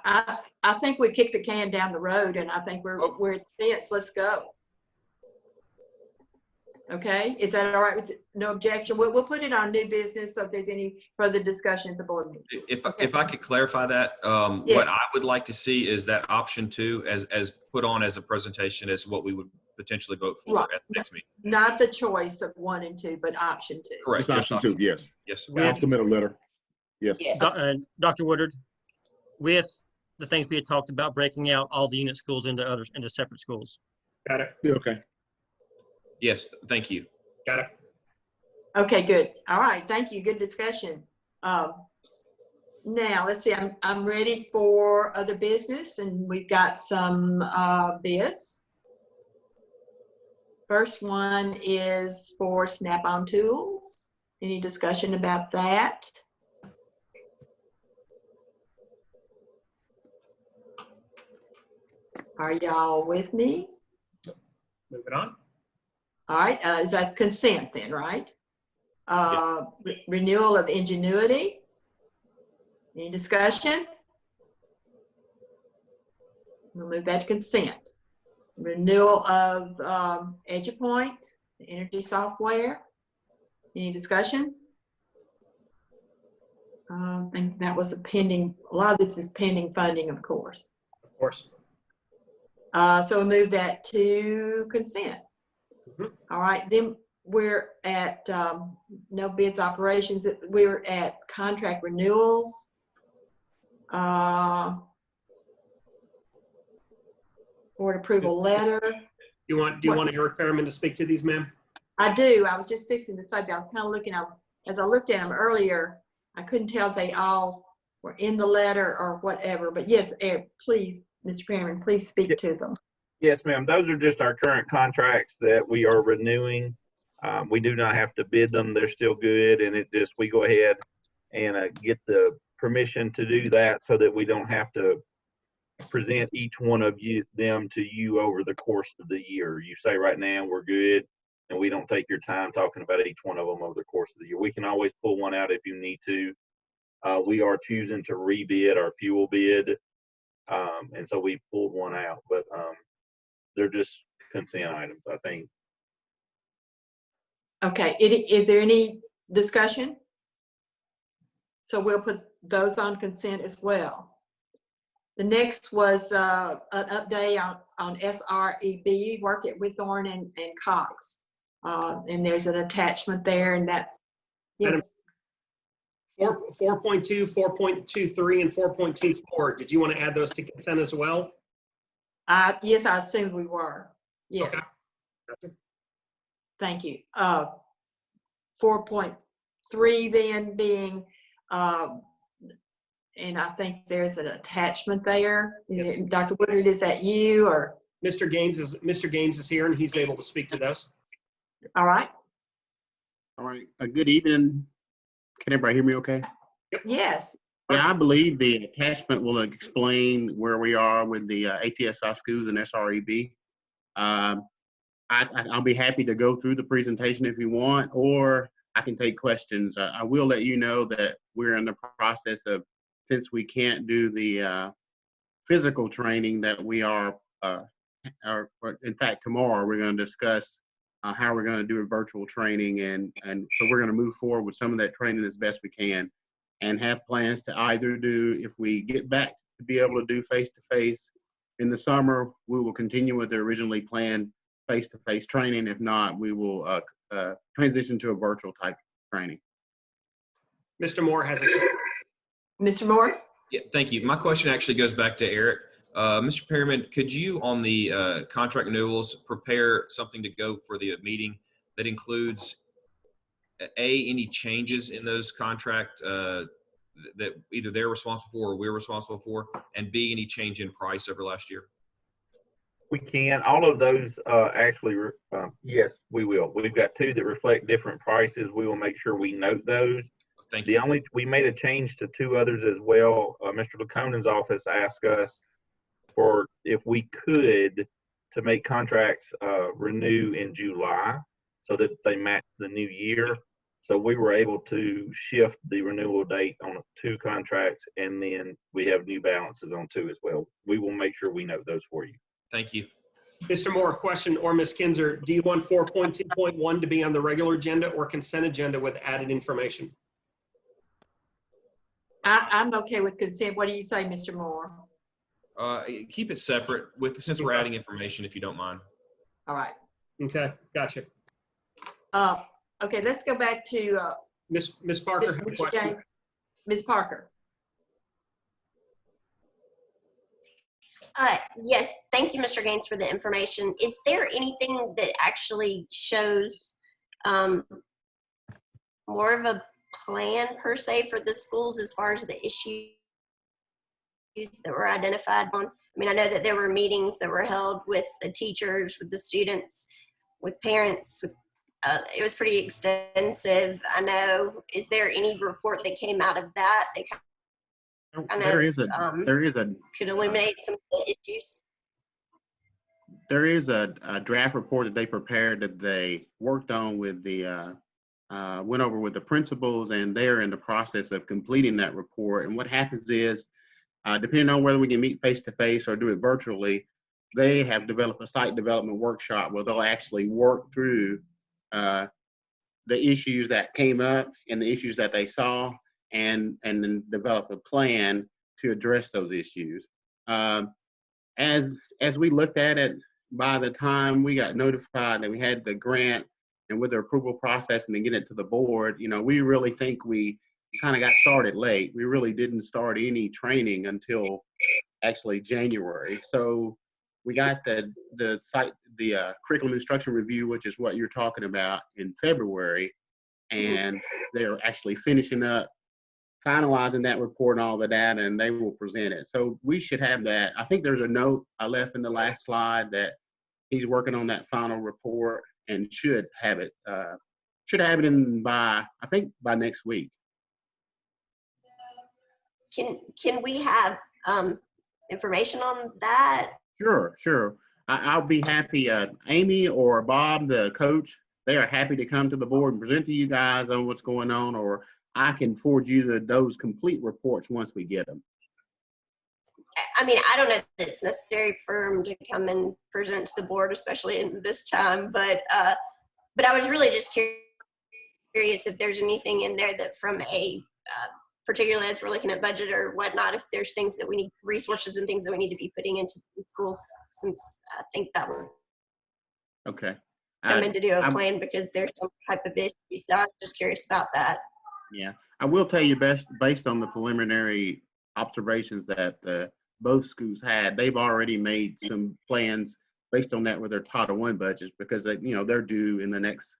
I think we kicked the can down the road, and I think we're at the fence. Let's go. Okay, is that all right with no objection? We'll put it on new business, so if there's any further discussion at the board meeting. If I could clarify that, what I would like to see is that option 2 as put on as a presentation as what we would potentially vote for at the next meeting. Not the choice of 1 and 2, but option 2. Correct. Just option 2, yes. Yes. I'll submit a letter. Yes. Dr. Woodard, with the things we had talked about, breaking out all the unit schools into separate schools. Got it. Yeah, okay. Yes, thank you. Got it. Okay, good. All right, thank you. Good discussion. Now, let's see, I'm ready for other business, and we've got some bids. First one is for Snap-on Tools. Any discussion about that? Are y'all with me? Moving on. All right, is that consent then, right? Renewal of Ingenuity. Any discussion? We'll move that to consent. Renewal of EduPoint, energy software. Any discussion? I think that was a lot of this is pending funding, of course. Of course. So we'll move that to consent. All right, then we're at no bids operations. We're at contract renewals. Board approval letter. Do you want Eric Fairman to speak to these, ma'am? I do. I was just fixing to say that. I was kind of looking. As I looked at them earlier, I couldn't tell if they all were in the letter or whatever. But yes, Eric, please, Mr. Fairman, please speak to them. Yes, ma'am. Those are just our current contracts that we are renewing. We do not have to bid them. They're still good. And we go ahead and get the permission to do that so that we don't have to present each one of them to you over the course of the year. You say right now we're good, and we don't take your time talking about each one of them over the course of the year. We can always pull one out if you need to. We are choosing to rebid our fuel bid, and so we pulled one out, but they're just consent items, I think. Okay, is there any discussion? So we'll put those on consent as well. The next was an update on SREB, work at Withorn and Cox. And there's an attachment there, and that's, yes. 4.2, 4.23, and 4.24. Did you want to add those to consent as well? Yes, I assumed we were. Yes. Okay. Gotcha. Thank you. 4.3 then being, and I think there's an attachment there. Yes. Dr. Woodard, is that you or? Mr. Gaines is here, and he's able to speak to those. All right. All right. Good evening. Can everybody hear me okay? Yep. Yes. Yeah, I believe the attachment will explain where we are with the ATSI schools and SREB. I'll be happy to go through the presentation if you want, or I can take questions. I will let you know that we're in the process of, since we can't do the physical training, that we are in fact, tomorrow we're going to discuss how we're going to do a virtual training, and so we're going to move forward with some of that training as best we can, and have plans to either do, if we get back to be able to do face-to-face in the summer, we will continue with the originally planned face-to-face training. If not, we will transition to a virtual type training. Mr. Moore has a. Mr. Moore? Yeah, thank you. My question actually goes back to Eric. Mr. Perryman, could you, on the contract renewals, prepare something to go for the meeting that includes any changes in those contract that either they're responsible for or we're responsible for, and B, any change in price over last year? We can. All of those actually, yes, we will. We've got two that reflect different prices. We will make sure we note those. Thank you. We made a change to two others as well. Mr. Laconan's office asked us for if we could to make contracts renew in July so that they match the new year. So we were able to shift the renewal date on two contracts, and then we have new balances on two as well. We will make sure we note those for you. Thank you. Mr. Moore, question, or Ms. Kinzer, do you want 4.2.1 to be on the regular agenda or consent agenda with added information? I'm okay with consent. What do you say, Mr. Moore? Keep it separate since we're adding information, if you don't mind. All right. Okay, gotcha. Okay, let's go back to Ms. Parker. Have a question. Ms. Parker. Yes, thank you, Mr. Gaines, for the information. Is there anything that actually shows more of a plan per se for the schools as far as the issues that were identified on? I mean, I know that there were meetings that were held with the teachers, with the students, with parents, with it was pretty extensive. I know. Is there any report that came out of that There is a could illuminate some of the issues? There is a draft report that they prepared that they worked on with the went over with the principals, and they're in the process of completing that report. And what happens is, depending on whether we can meet face to face or do it virtually, they have developed a site development workshop where they'll actually work through the issues that came up and the issues that they saw, and then develop a plan to address those issues. As we looked at it, by the time we got notified that we had the grant and with the approval process and then get it to the board, you know, we really think we kind of got started late. We really didn't start any training until actually January. So we got the curriculum instruction review, which is what you're talking about, in February, and they're actually finishing up, finalizing that report and all the data, and they will present it. So we should have that. I think there's a note I left in the last slide that he's working on that final report and should have it in by, I think, by next week. Can we have information on that? Sure. I'll be happy. Amy or Bob, the coach, they are happy to come to the board and present to you guys on what's going on, or I can forward you those complete reports once we get them. I mean, I don't know if it's necessary for them to come and present to the board, especially in this time, but I was really just curious if there's anything in there that from a, particularly as we're looking at budget or whatnot, if there's things that we need, resources and things that we need to be putting into the schools, since I think that would Okay. come in to do a plan because there's some type of issue. So I was just curious about that. Yeah, I will tell you based on the preliminary observations that both schools had, they've already made some plans based on that with their Title I budgets, because they're due in the next,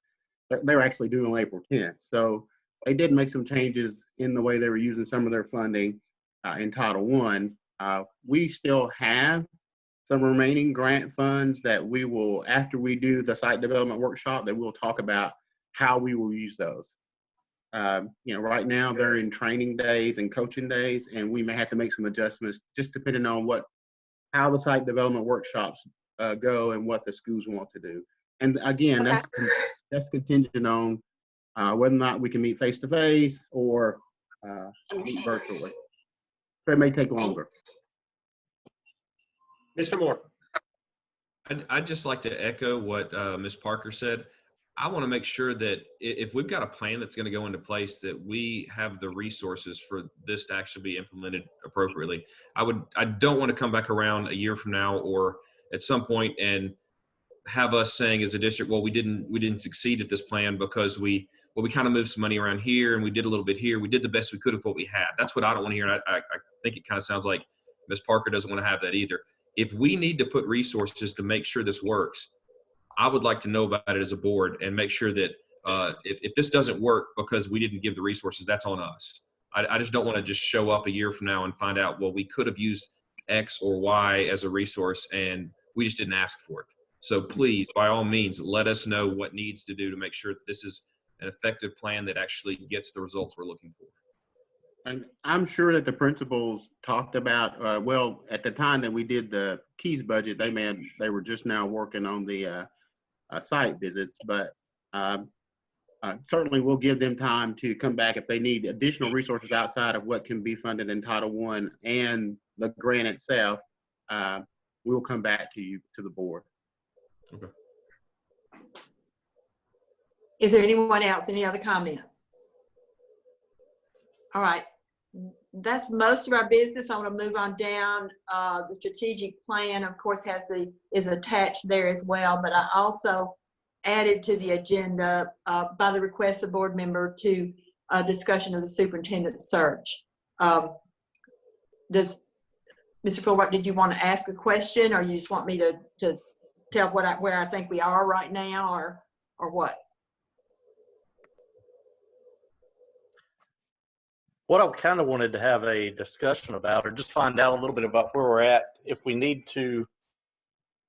they're actually due on April 10th. So they did make some changes in the way they were using some of their funding in Title I. We still have some remaining grant funds that we will, after we do the site development workshop, that we'll talk about how we will use those. Right now they're in training days and coaching days, and we may have to make some adjustments just depending on how the site development workshops go and what the schools want to do. And again, that's contingent on whether or not we can meet face to face or meet virtually. So it may take longer. Mr. Moore. I'd just like to echo what Ms. Parker said. I want to make sure that if we've got a plan that's going to go into place, that we have the resources for this to actually be implemented appropriately. I don't want to come back around a year from now or at some point and have us saying as a district, well, we didn't succeed at this plan because we kind of moved some money around here and we did a little bit here. We did the best we could with what we had. That's what I don't want to hear. And I think it kind of sounds like Ms. Parker doesn't want to have that either. If we need to put resources to make sure this works, I would like to know about it as a board and make sure that if this doesn't work because we didn't give the resources, that's on us. I just don't want to just show up a year from now and find out, well, we could have used X or Y as a resource and we just didn't ask for it. So please, by all means, let us know what needs to do to make sure that this is an effective plan that actually gets the results we're looking for. And I'm sure that the principals talked about, at the time that we did the Keys budget, they were just now working on the site visits, but certainly we'll give them time to come back if they need additional resources outside of what can be funded in Title I and the grant itself. We'll come back to the board. Okay. Is there anyone else? Any other comments? All right. That's most of our business. I want to move on down. The strategic plan, of course, is attached there as well, but I also added to the agenda by the request of board member to a discussion of the superintendent search. Mr. Fulbright, did you want to ask a question, or you just want me to tell where I think we are right now, or what? What I kind of wanted to have a discussion about, or just find out a little bit about where we're at, if we need to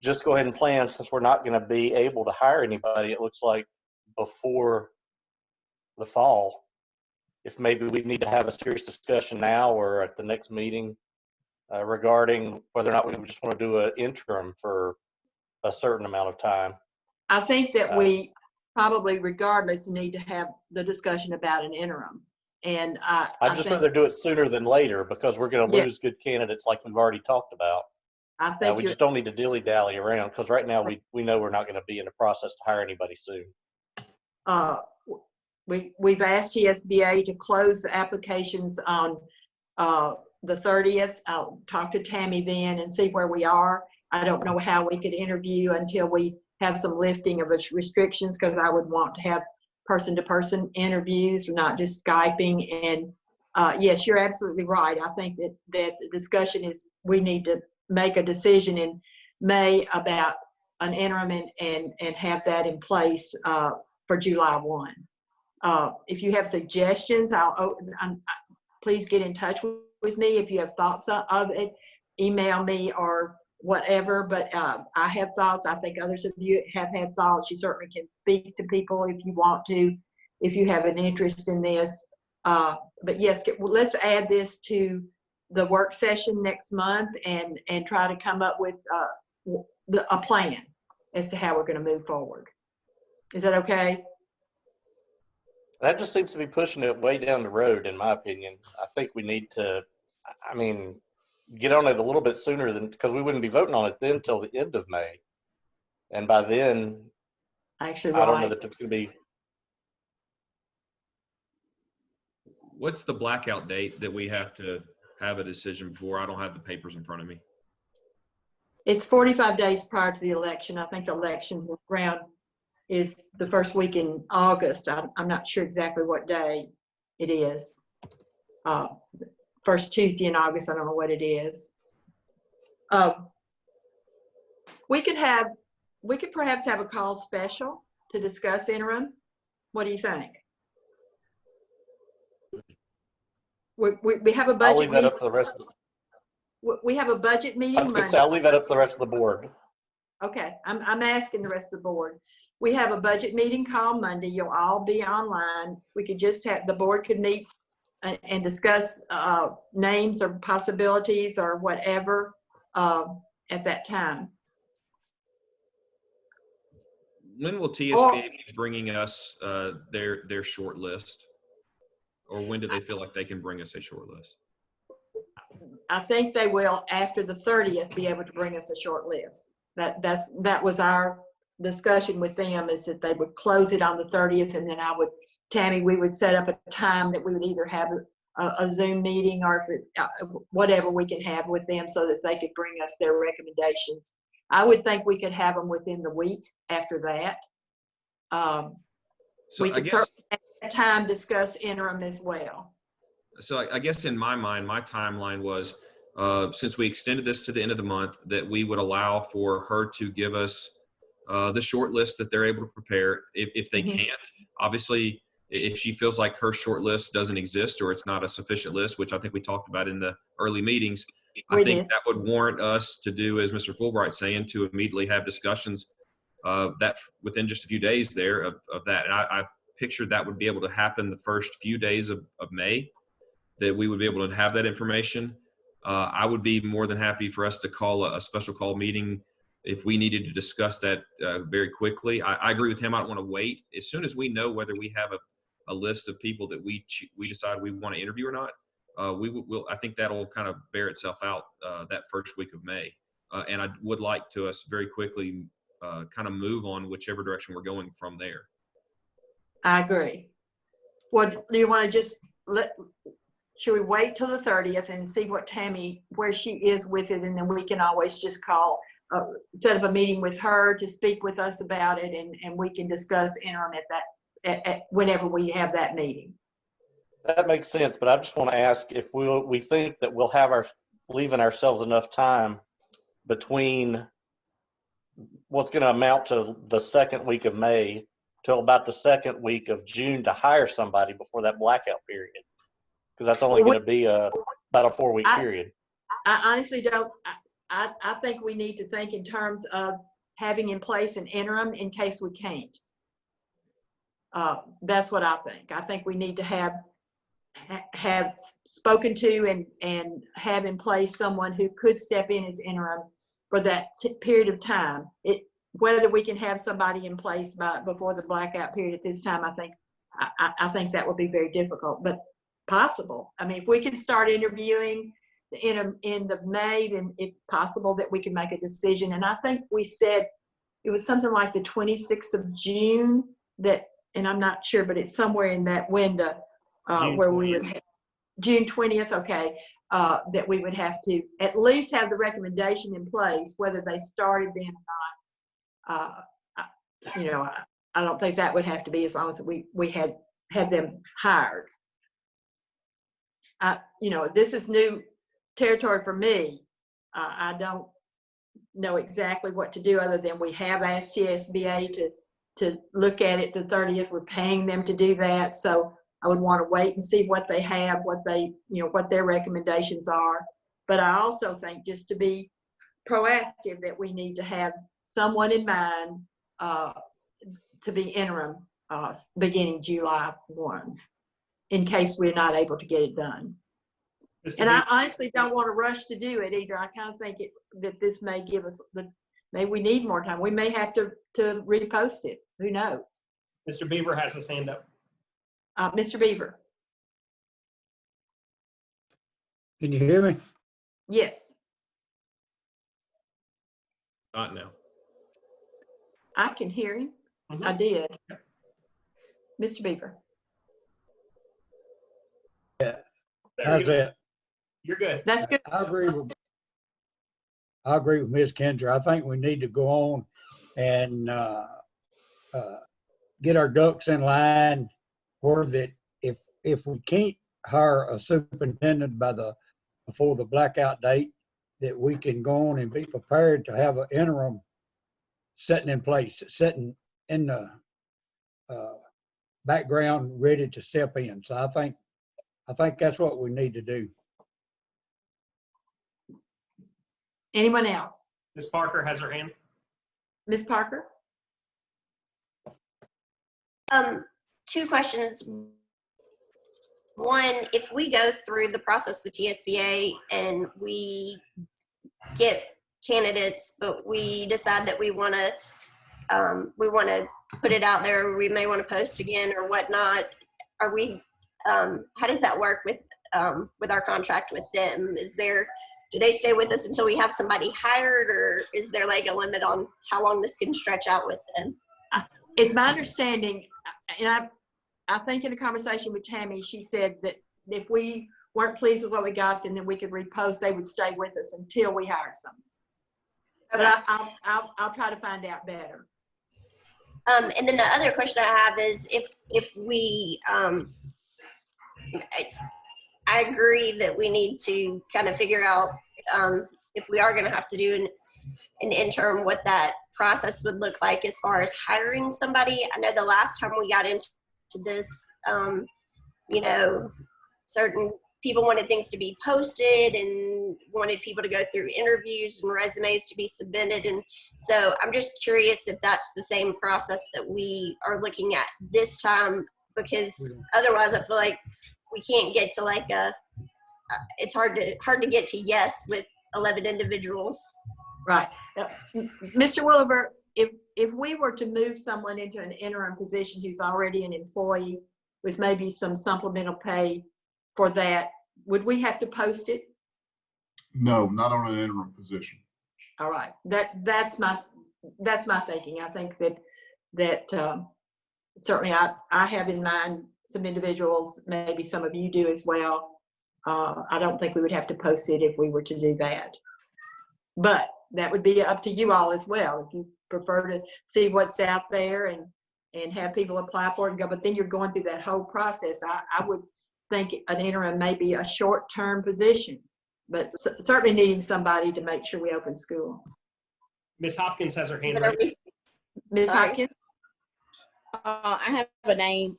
just go ahead and plan, since we're not going to be able to hire anybody, it looks like, before the fall, if maybe we need to have a serious discussion now or at the next meeting regarding whether or not we just want to do an interim for a certain amount of time. I think that we probably, regardless, need to have the discussion about an interim. And I'd just rather do it sooner than later, because we're going to lose good candidates like we've already talked about. I think we just don't need to dilly-dally around, because right now we know we're not going to be in the process to hire anybody soon. We've asked TSBA to close the applications on the 30th. I'll talk to Tammy then and see where we are. I don't know how we could interview until we have some lifting of its restrictions, because I would want to have person-to-person interviews, not just Skyping. And yes, you're absolutely right. I think that the discussion is we need to make a decision in May about an interim and have that in place for July 1. If you have suggestions, please get in touch with me. If you have thoughts of it, email me or whatever. But I have thoughts. I think others of you have had thoughts. You certainly can speak to people if you want to, if you have an interest in this. But yes, let's add this to the work session next month and try to come up with a plan as to how we're going to move forward. Is that okay? That just seems to be pushing it way down the road, in my opinion. I think we need to, get on it a little bit sooner because we wouldn't be voting on it then till the end of May. And by then, actually, I don't know that it's going to be. What's the blackout date that we have to have a decision before? I don't have the papers in front of me. It's 45 days prior to the election. I think the election round is the first week in August. I'm not sure exactly what day it is. First Tuesday in August, I don't know what it is. We could perhaps have a call special to discuss interim. What do you think? We have a budget. I'll leave that up to the rest of we have a budget meeting Monday. I'll leave that up to the rest of the board. Okay, I'm asking the rest of the board. We have a budget meeting called Monday. You'll all be online. We could just have, the board could meet and discuss names or possibilities or whatever at that time. When will TSB be bringing us their short list? Or when do they feel like they can bring us a short list? I think they will, after the 30th, be able to bring us a short list. That was our discussion with them, is that they would close it on the 30th, and then Tammy, we would set up a time that we would either have a Zoom meeting or whatever we can have with them so that they could bring us their recommendations. I would think we could have them within the week after that. So we could certainly at that time discuss interim as well. So I guess in my mind, my timeline was, since we extended this to the end of the month, that we would allow for her to give us the short list that they're able to prepare if they can't. Obviously, if she feels like her short list doesn't exist or it's not a sufficient list, which I think we talked about in the early meetings, I think that would warrant us to do, as Mr. Fulbright's saying, to immediately have discussions that within just a few days there of that. And I pictured that would be able to happen the first few days of May, that we would be able to have that information. I would be more than happy for us to call a special call meeting if we needed to discuss that very quickly. I agree with him. I don't want to wait. As soon as we know whether we have a list of people that we decide we want to interview or not, I think that'll kind of bear itself out that first week of May. And I would like to us very quickly kind of move on whichever direction we're going from there. I agree. What do you want to just should we wait till the 30th and see what Tammy, where she is with it, and then we can always just call, set up a meeting with her to speak with us about it, and we can discuss interim at whenever we have that meeting. That makes sense, but I just want to ask if we think that we'll have leaving ourselves enough time between what's going to amount to the second week of May till about the second week of June to hire somebody before that blackout period, because that's only going to be about a 4-week period. I honestly don't. I think we need to think in terms of having in place an interim in case we can't. That's what I think. I think we need to have spoken to and have in place someone who could step in as interim for that period of time. Whether we can have somebody in place before the blackout period at this time, I think that would be very difficult, but possible. I mean, if we can start interviewing in end of May, then it's possible that we can make a decision. And I think we said it was something like the 26th of June and I'm not sure, but it's somewhere in that window where we would have June 20th, okay, that we would have to at least have the recommendation in place. Whether they started then or not, you know, I don't think that would have to be as long as we had them hired. You know, this is new territory for me. I don't know exactly what to do other than we have asked TSBA to look at it the 30th. We're paying them to do that. So I would want to wait and see what they have, what they, you know, what their recommendations are. But I also think, just to be proactive, that we need to have someone in mind to be interim beginning July 1, in case we're not able to get it done. And I honestly don't want to rush to do it either. I kind of think that this may give us maybe we need more time. We may have to repost it. Who knows? Mr. Beaver has his hand up. Mr. Beaver. Can you hear me? Yes. Not now. I can hear him. Mm-hmm. I did. Mr. Beaver. Yeah. How's that? You're good. That's good. I agree with Ms. Kendra. I think we need to go on and get our ducks in line, where that if we can't hire a superintendent before the blackout date, that we can go on and be prepared to have an interim sitting in place, sitting in the background, ready to step in. So I think that's what we need to do. Anyone else? Ms. Parker has her hand. Ms. Parker? Two questions. One, if we go through the process with GSBA and we get candidates, but we decide that we want to put it out there, we may want to post again or whatnot, are we, how does that work with our contract with them? Do they stay with us until we have somebody hired, or is there like a limit on how long this can stretch out with them? It's my understanding, and I think in a conversation with Tammy, she said that if we weren't pleased with what we got, then we could repost. They would stay with us until we hired someone. Okay. But I'll try to find out better. And then the other question I have is if we, I agree that we need to kind of figure out if we are going to have to do an interim, what that process would look like as far as hiring somebody. I know the last time we got into this, you know, certain people wanted things to be posted and wanted people to go through interviews and resumes to be submitted. And so I'm just curious if that's the same process that we are looking at this time, because otherwise I feel like we can't get to like it's hard to get to yes with 11 individuals. Right. Mr. Williver, if we were to move someone into an interim position who's already an employee with maybe some supplemental pay for that, would we have to post it? No, not on an interim position. All right. That's my thinking. I think that certainly I have in mind some individuals, maybe some of you do as well. I don't think we would have to post it if we were to do that. But that would be up to you all as well. If you prefer to see what's out there and have people apply for it and go, but then you're going through that whole process. I would think an interim may be a short-term position, but certainly needing somebody to make sure we open school. Ms. Hopkins has her hand raised. Ms. Hopkins? I have a name,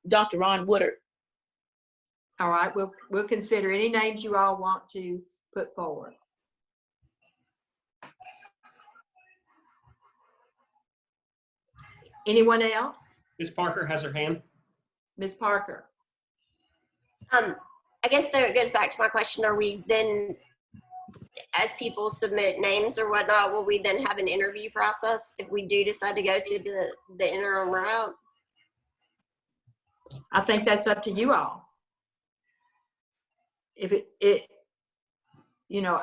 Dr. Ron Woodard. All right, we'll consider any names you all want to put forward. Anyone else? Ms. Parker has her hand. Ms. Parker. I guess there it goes back to my question. Are we then, as people submit names or whatnot, will we then have an interview process if we do decide to go to the interim route? I think that's up to you all. If it you know,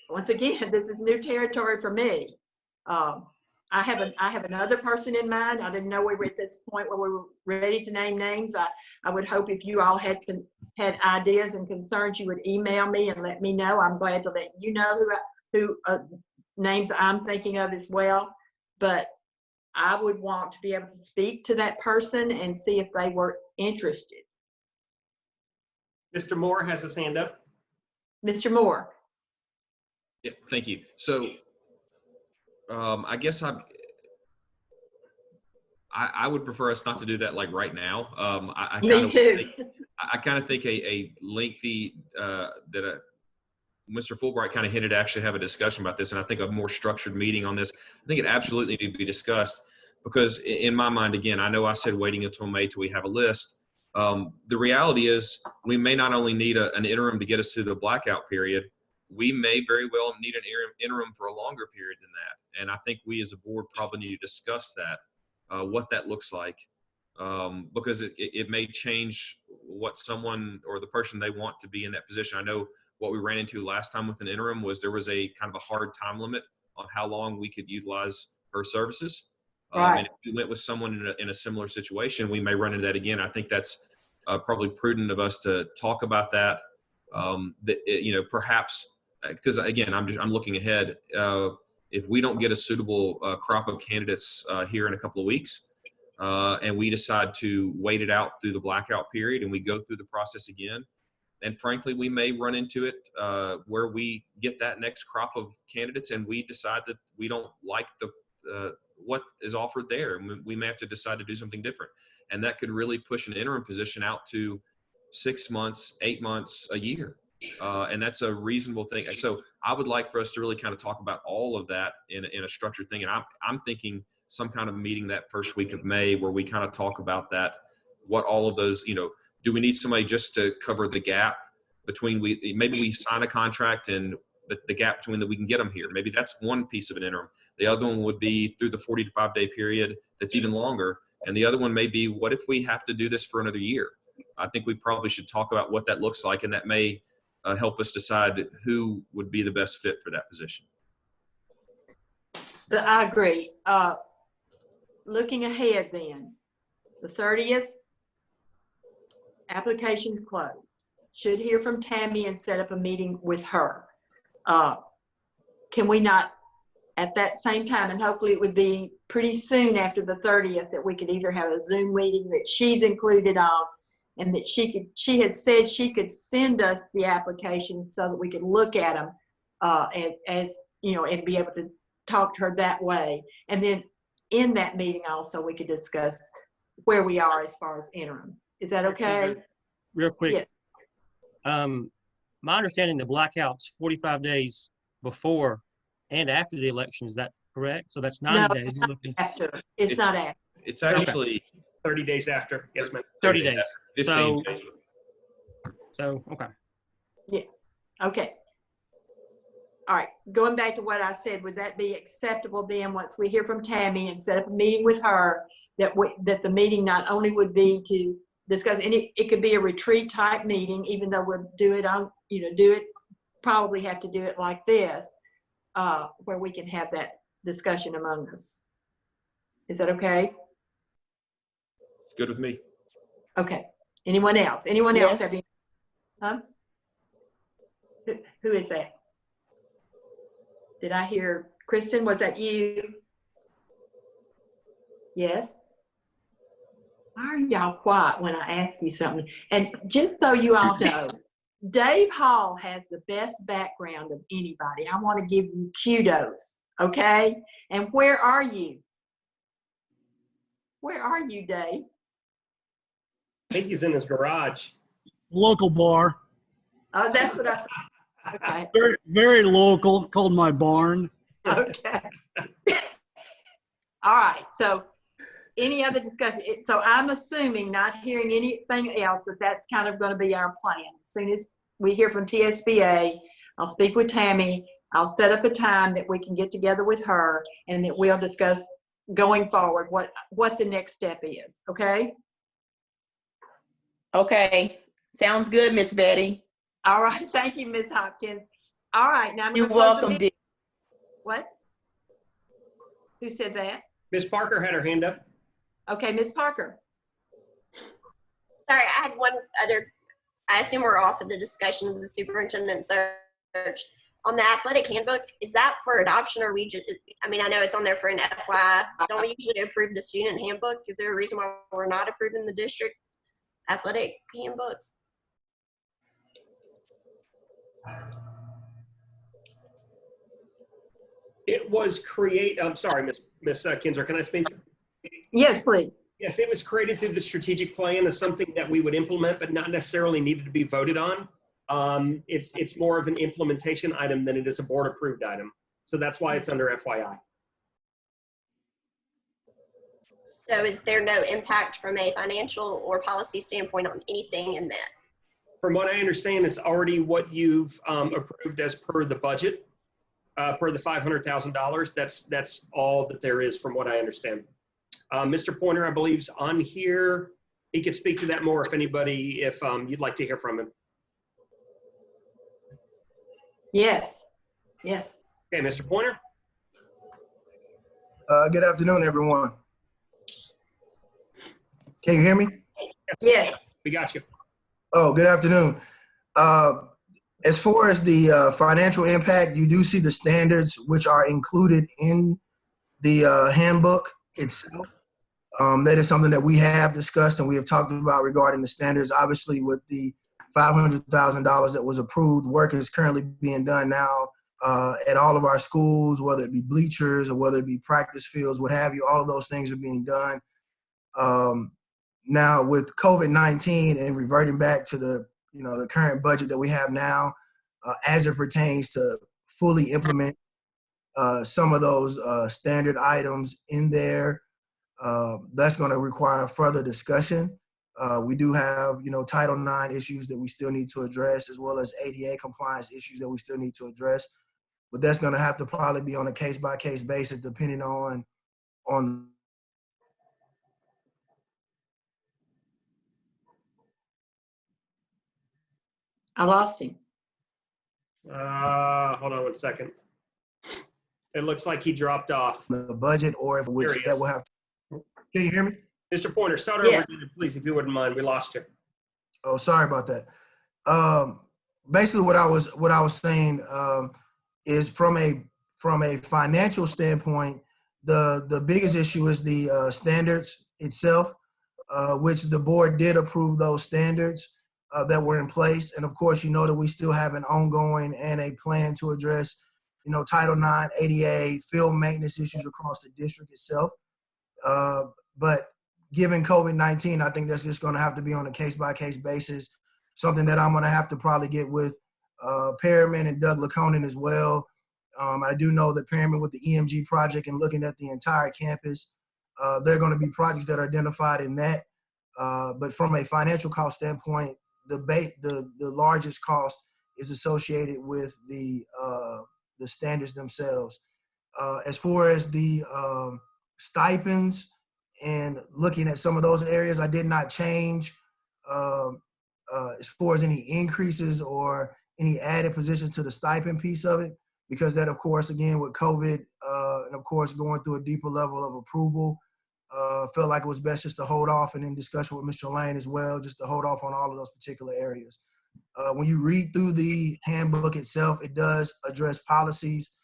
once again, this is new territory for me. I have another person in mind. I didn't know we were at this point where we were ready to name names. I would hope if you all had ideas and concerns, you would email me and let me know. I'm glad to let you know who names I'm thinking of as well. but I would want to be able to speak to that person and see if they were interested. Mr. Moore has his hand up. Mr. Moore. Yeah, thank you. So I guess I would prefer us not to do that like right now. Me too. I kind of think a lengthy Mr. Fulbright kind of hinted to actually have a discussion about this, and I think a more structured meeting on this. I think it absolutely needs to be discussed because in my mind, again, I know I said waiting until May till we have a list. The reality is we may not only need an interim to get us through the blackout period, we may very well need an interim for a longer period than that. And I think we as a board probably need to discuss that, what that looks like, because it may change what someone or the person they want to be in that position. I know what we ran into last time with an interim was there was a kind of a hard time limit on how long we could utilize her services. Right. And if we went with someone in a similar situation, we may run into that again. I think that's probably prudent of us to talk about that. Perhaps because again, I'm looking ahead. If we don't get a suitable crop of candidates here in a couple of weeks, and we decide to wait it out through the blackout period, and we go through the process again, and frankly, we may run into it where we get that next crop of candidates, and we decide that we don't like what is offered there. We may have to decide to do something different. And that could really push an interim position out to 6 months, 8 months, a year. And that's a reasonable thing. So I would like for us to really kind of talk about all of that in a structured thing. And I'm thinking some kind of meeting that first week of May where we kind of talk about that, what all of those, do we need somebody just to cover the gap between maybe we sign a contract and the gap between that we can get them here. Maybe that's one piece of an interim. The other one would be through the 45 day period that's even longer. And the other one may be, what if we have to do this for another year? I think we probably should talk about what that looks like, and that may help us decide who would be the best fit for that position. I agree. Looking ahead then, the 30th, application closed. Should hear from Tammy and set up a meeting with her. Can we not at that same time, and hopefully it would be pretty soon after the 30th, that we could either have a Zoom meeting that she's included on, and that she had said she could send us the application so that we could look at them and be able to talk to her that way. And then in that meeting also we could discuss where we are as far as interim. Is that okay? Real quick. Yes. My understanding, the blackout's 45 days before and after the election. Is that correct? So that's 90 days. It's not after. It's not after. It's actually 30 days after. Yes, ma'am. 30 days. 15 days. So, okay. Yeah. Okay. All right. Going back to what I said, would that be acceptable then once we hear from Tammy and set up a meeting with her, that the meeting not only would be to discuss, and it could be a retreat type meeting, even though we'll do it probably have to do it like this, where we can have that discussion among us. Is that okay? It's good with me. Okay. Anyone else? Anyone else have any? Who is that? Did I hear Kristen? Was that you? Yes. Why are y'all quiet when I ask you something? And just so you all know, Dave Hall has the best background of anybody. I want to give you kudos, okay? And where are you? Where are you, Dave? I think he's in his garage. Local bar. Oh, that's what I thought. Okay. Very, very local, called my barn. Okay. All right. So any other discussion? So I'm assuming, not hearing anything else, that that's kind of going to be our plan. As soon as we hear from TSBA, I'll speak with Tammy. I'll set up a time that we can get together with her, and that we'll discuss going forward what the next step is. Okay? Okay. Sounds good, Miss Betty. All right. Thank you, Ms. Hopkins. All right. Now I'm You're gonna close the welcome, meeting. dear. What? Who said that? Ms. Parker had her hand up. Okay, Ms. Parker. Sorry, I had one other, I assume we're off of the discussion of the superintendent search. on the athletic handbook, is that for adoption or we just, I mean, I know it's on there for an FYI. Don't we usually approve the student handbook? Is there a reason why we're not approving the district athletic handbook? It was I'm sorry, Miss Kinzer, can I speak? Yes, please. Yes, it was created through the strategic plan as something that we would implement, but not necessarily needed to be voted on. It's more of an implementation item than it is a board approved item. So that's why it's under FYI. So is there no impact from a financial or policy standpoint on anything in that? From what I understand, it's already what you've approved as per the budget, per the $500,000. That's all that there is from what I understand. Mr. Pointer, I believe, is on here. He could speak to that more if anybody, if you'd like to hear from him. Yes. Yes. Okay, Mr. Pointer. Good afternoon, everyone. Can you hear me? Yes. We got you. Oh, good afternoon. As far as the financial impact, you do see the standards which are included in the handbook itself. That is something that we have discussed and we have talked about regarding the standards. Obviously, with the $500,000 that was approved, work is currently being done now at all of our schools, whether it be bleachers or whether it be practice fields, what have you. All of those things are being done. Now, with COVID-19 and reverting back to the current budget that we have now, as it pertains to fully implement some of those standard items in there, that's going to require further discussion. We do have, Title IX issues that we still need to address, as well as ADA compliance issues that we still need to address. But that's going to have to probably be on a case-by-case basis, depending on. I lost him. Hold on one second. It looks like he dropped off. The budget, or if which that will have to. Can you hear me? Mr. Pointer, start over again, please, if you wouldn't mind. We lost you. Oh, sorry about that. Basically, what I was saying is from a financial standpoint, the biggest issue is the standards itself, which the board did approve those standards that were in place, and of course, that we still have an ongoing and a plan to address, Title IX, ADA, field maintenance issues across the district itself. But given COVID-19, I think that's just going to have to be on a case-by-case basis, something that I'm going to have to probably get with Perriman and Doug Laconin as well. I do know that Perriman with the EMG project and looking at the entire campus, there are going to be projects that are identified in that. But from a financial cost standpoint, the largest cost is associated with the standards themselves. As far as the stipends and looking at some of those areas, I did not change as far as any increases or any added positions to the stipend piece of it, because that, of course, again, with COVID and of course going through a deeper level of approval, felt like it was best just to hold off, and in discussion with Mr. Lane as well, just to hold off on all of those particular areas. When you read through the handbook itself, it does address policies,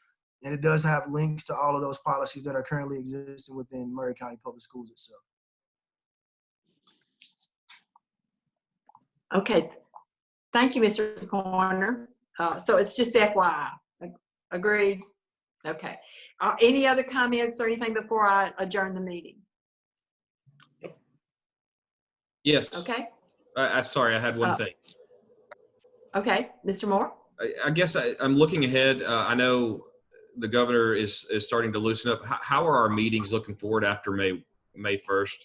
and it does have links to all of those policies that are currently existing within Murray County Public Schools itself. Okay. Thank you, Mr. Pointer. So it's just FYI. Agreed? Okay. Any other comments or anything before I adjourn the meeting? Yes. Okay. Sorry, I had one thing. Okay. Mr. Moore? I guess I'm looking ahead. I know the governor is starting to loosen up. How are our meetings looking forward after May 1st?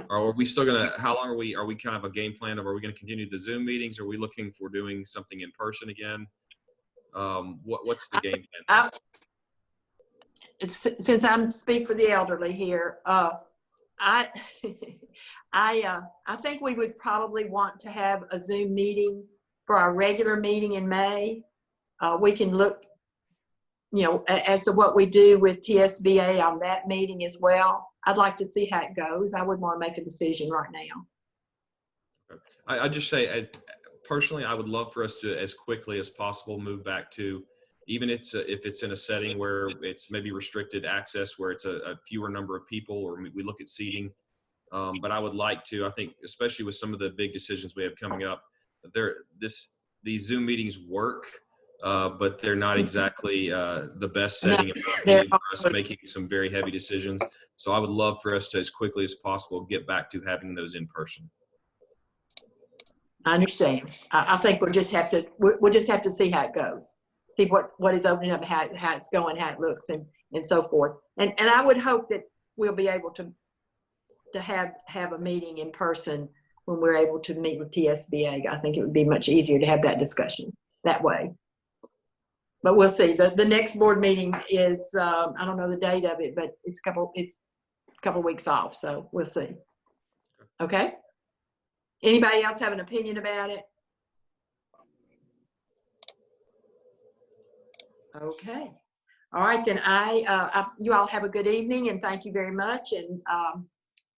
Or are we still gonna? How long are we kind of a game plan of? Are we going to continue the Zoom meetings? Are we looking for doing something in person again? What's the game plan? Since I'm speak for the elderly here, I think we would probably want to have a Zoom meeting for our regular meeting in May. We can look, as to what we do with TSBA on that meeting as well. I'd like to see how it goes. I wouldn't want to make a decision right now. I just say, personally, I would love for us to, as quickly as possible, move back to, even if it's in a setting where it's maybe restricted access, where it's a fewer number of people, or we look at seating. But I would like to, I think, especially with some of the big decisions we have coming up, these Zoom meetings work, but they're not exactly the best setting for us making some very heavy decisions. So I would love for us to, as quickly as possible, get back to having those in person. I understand. I think we'll just have to see how it goes. See what is opening up, how it's going, how it looks, and so forth. And I would hope that we'll be able to have a meeting in person when we're able to meet with TSBA. I think it would be much easier to have that discussion that way. But we'll see. The next board meeting is I don't know the date of it, but it's a couple of weeks off, so we'll see. Okay. Anybody else have an opinion about it? Okay. All right, then you all have a good evening, and thank you very much. And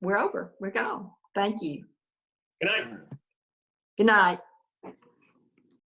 we're over. We're gone. Thank you. Good night. Good night.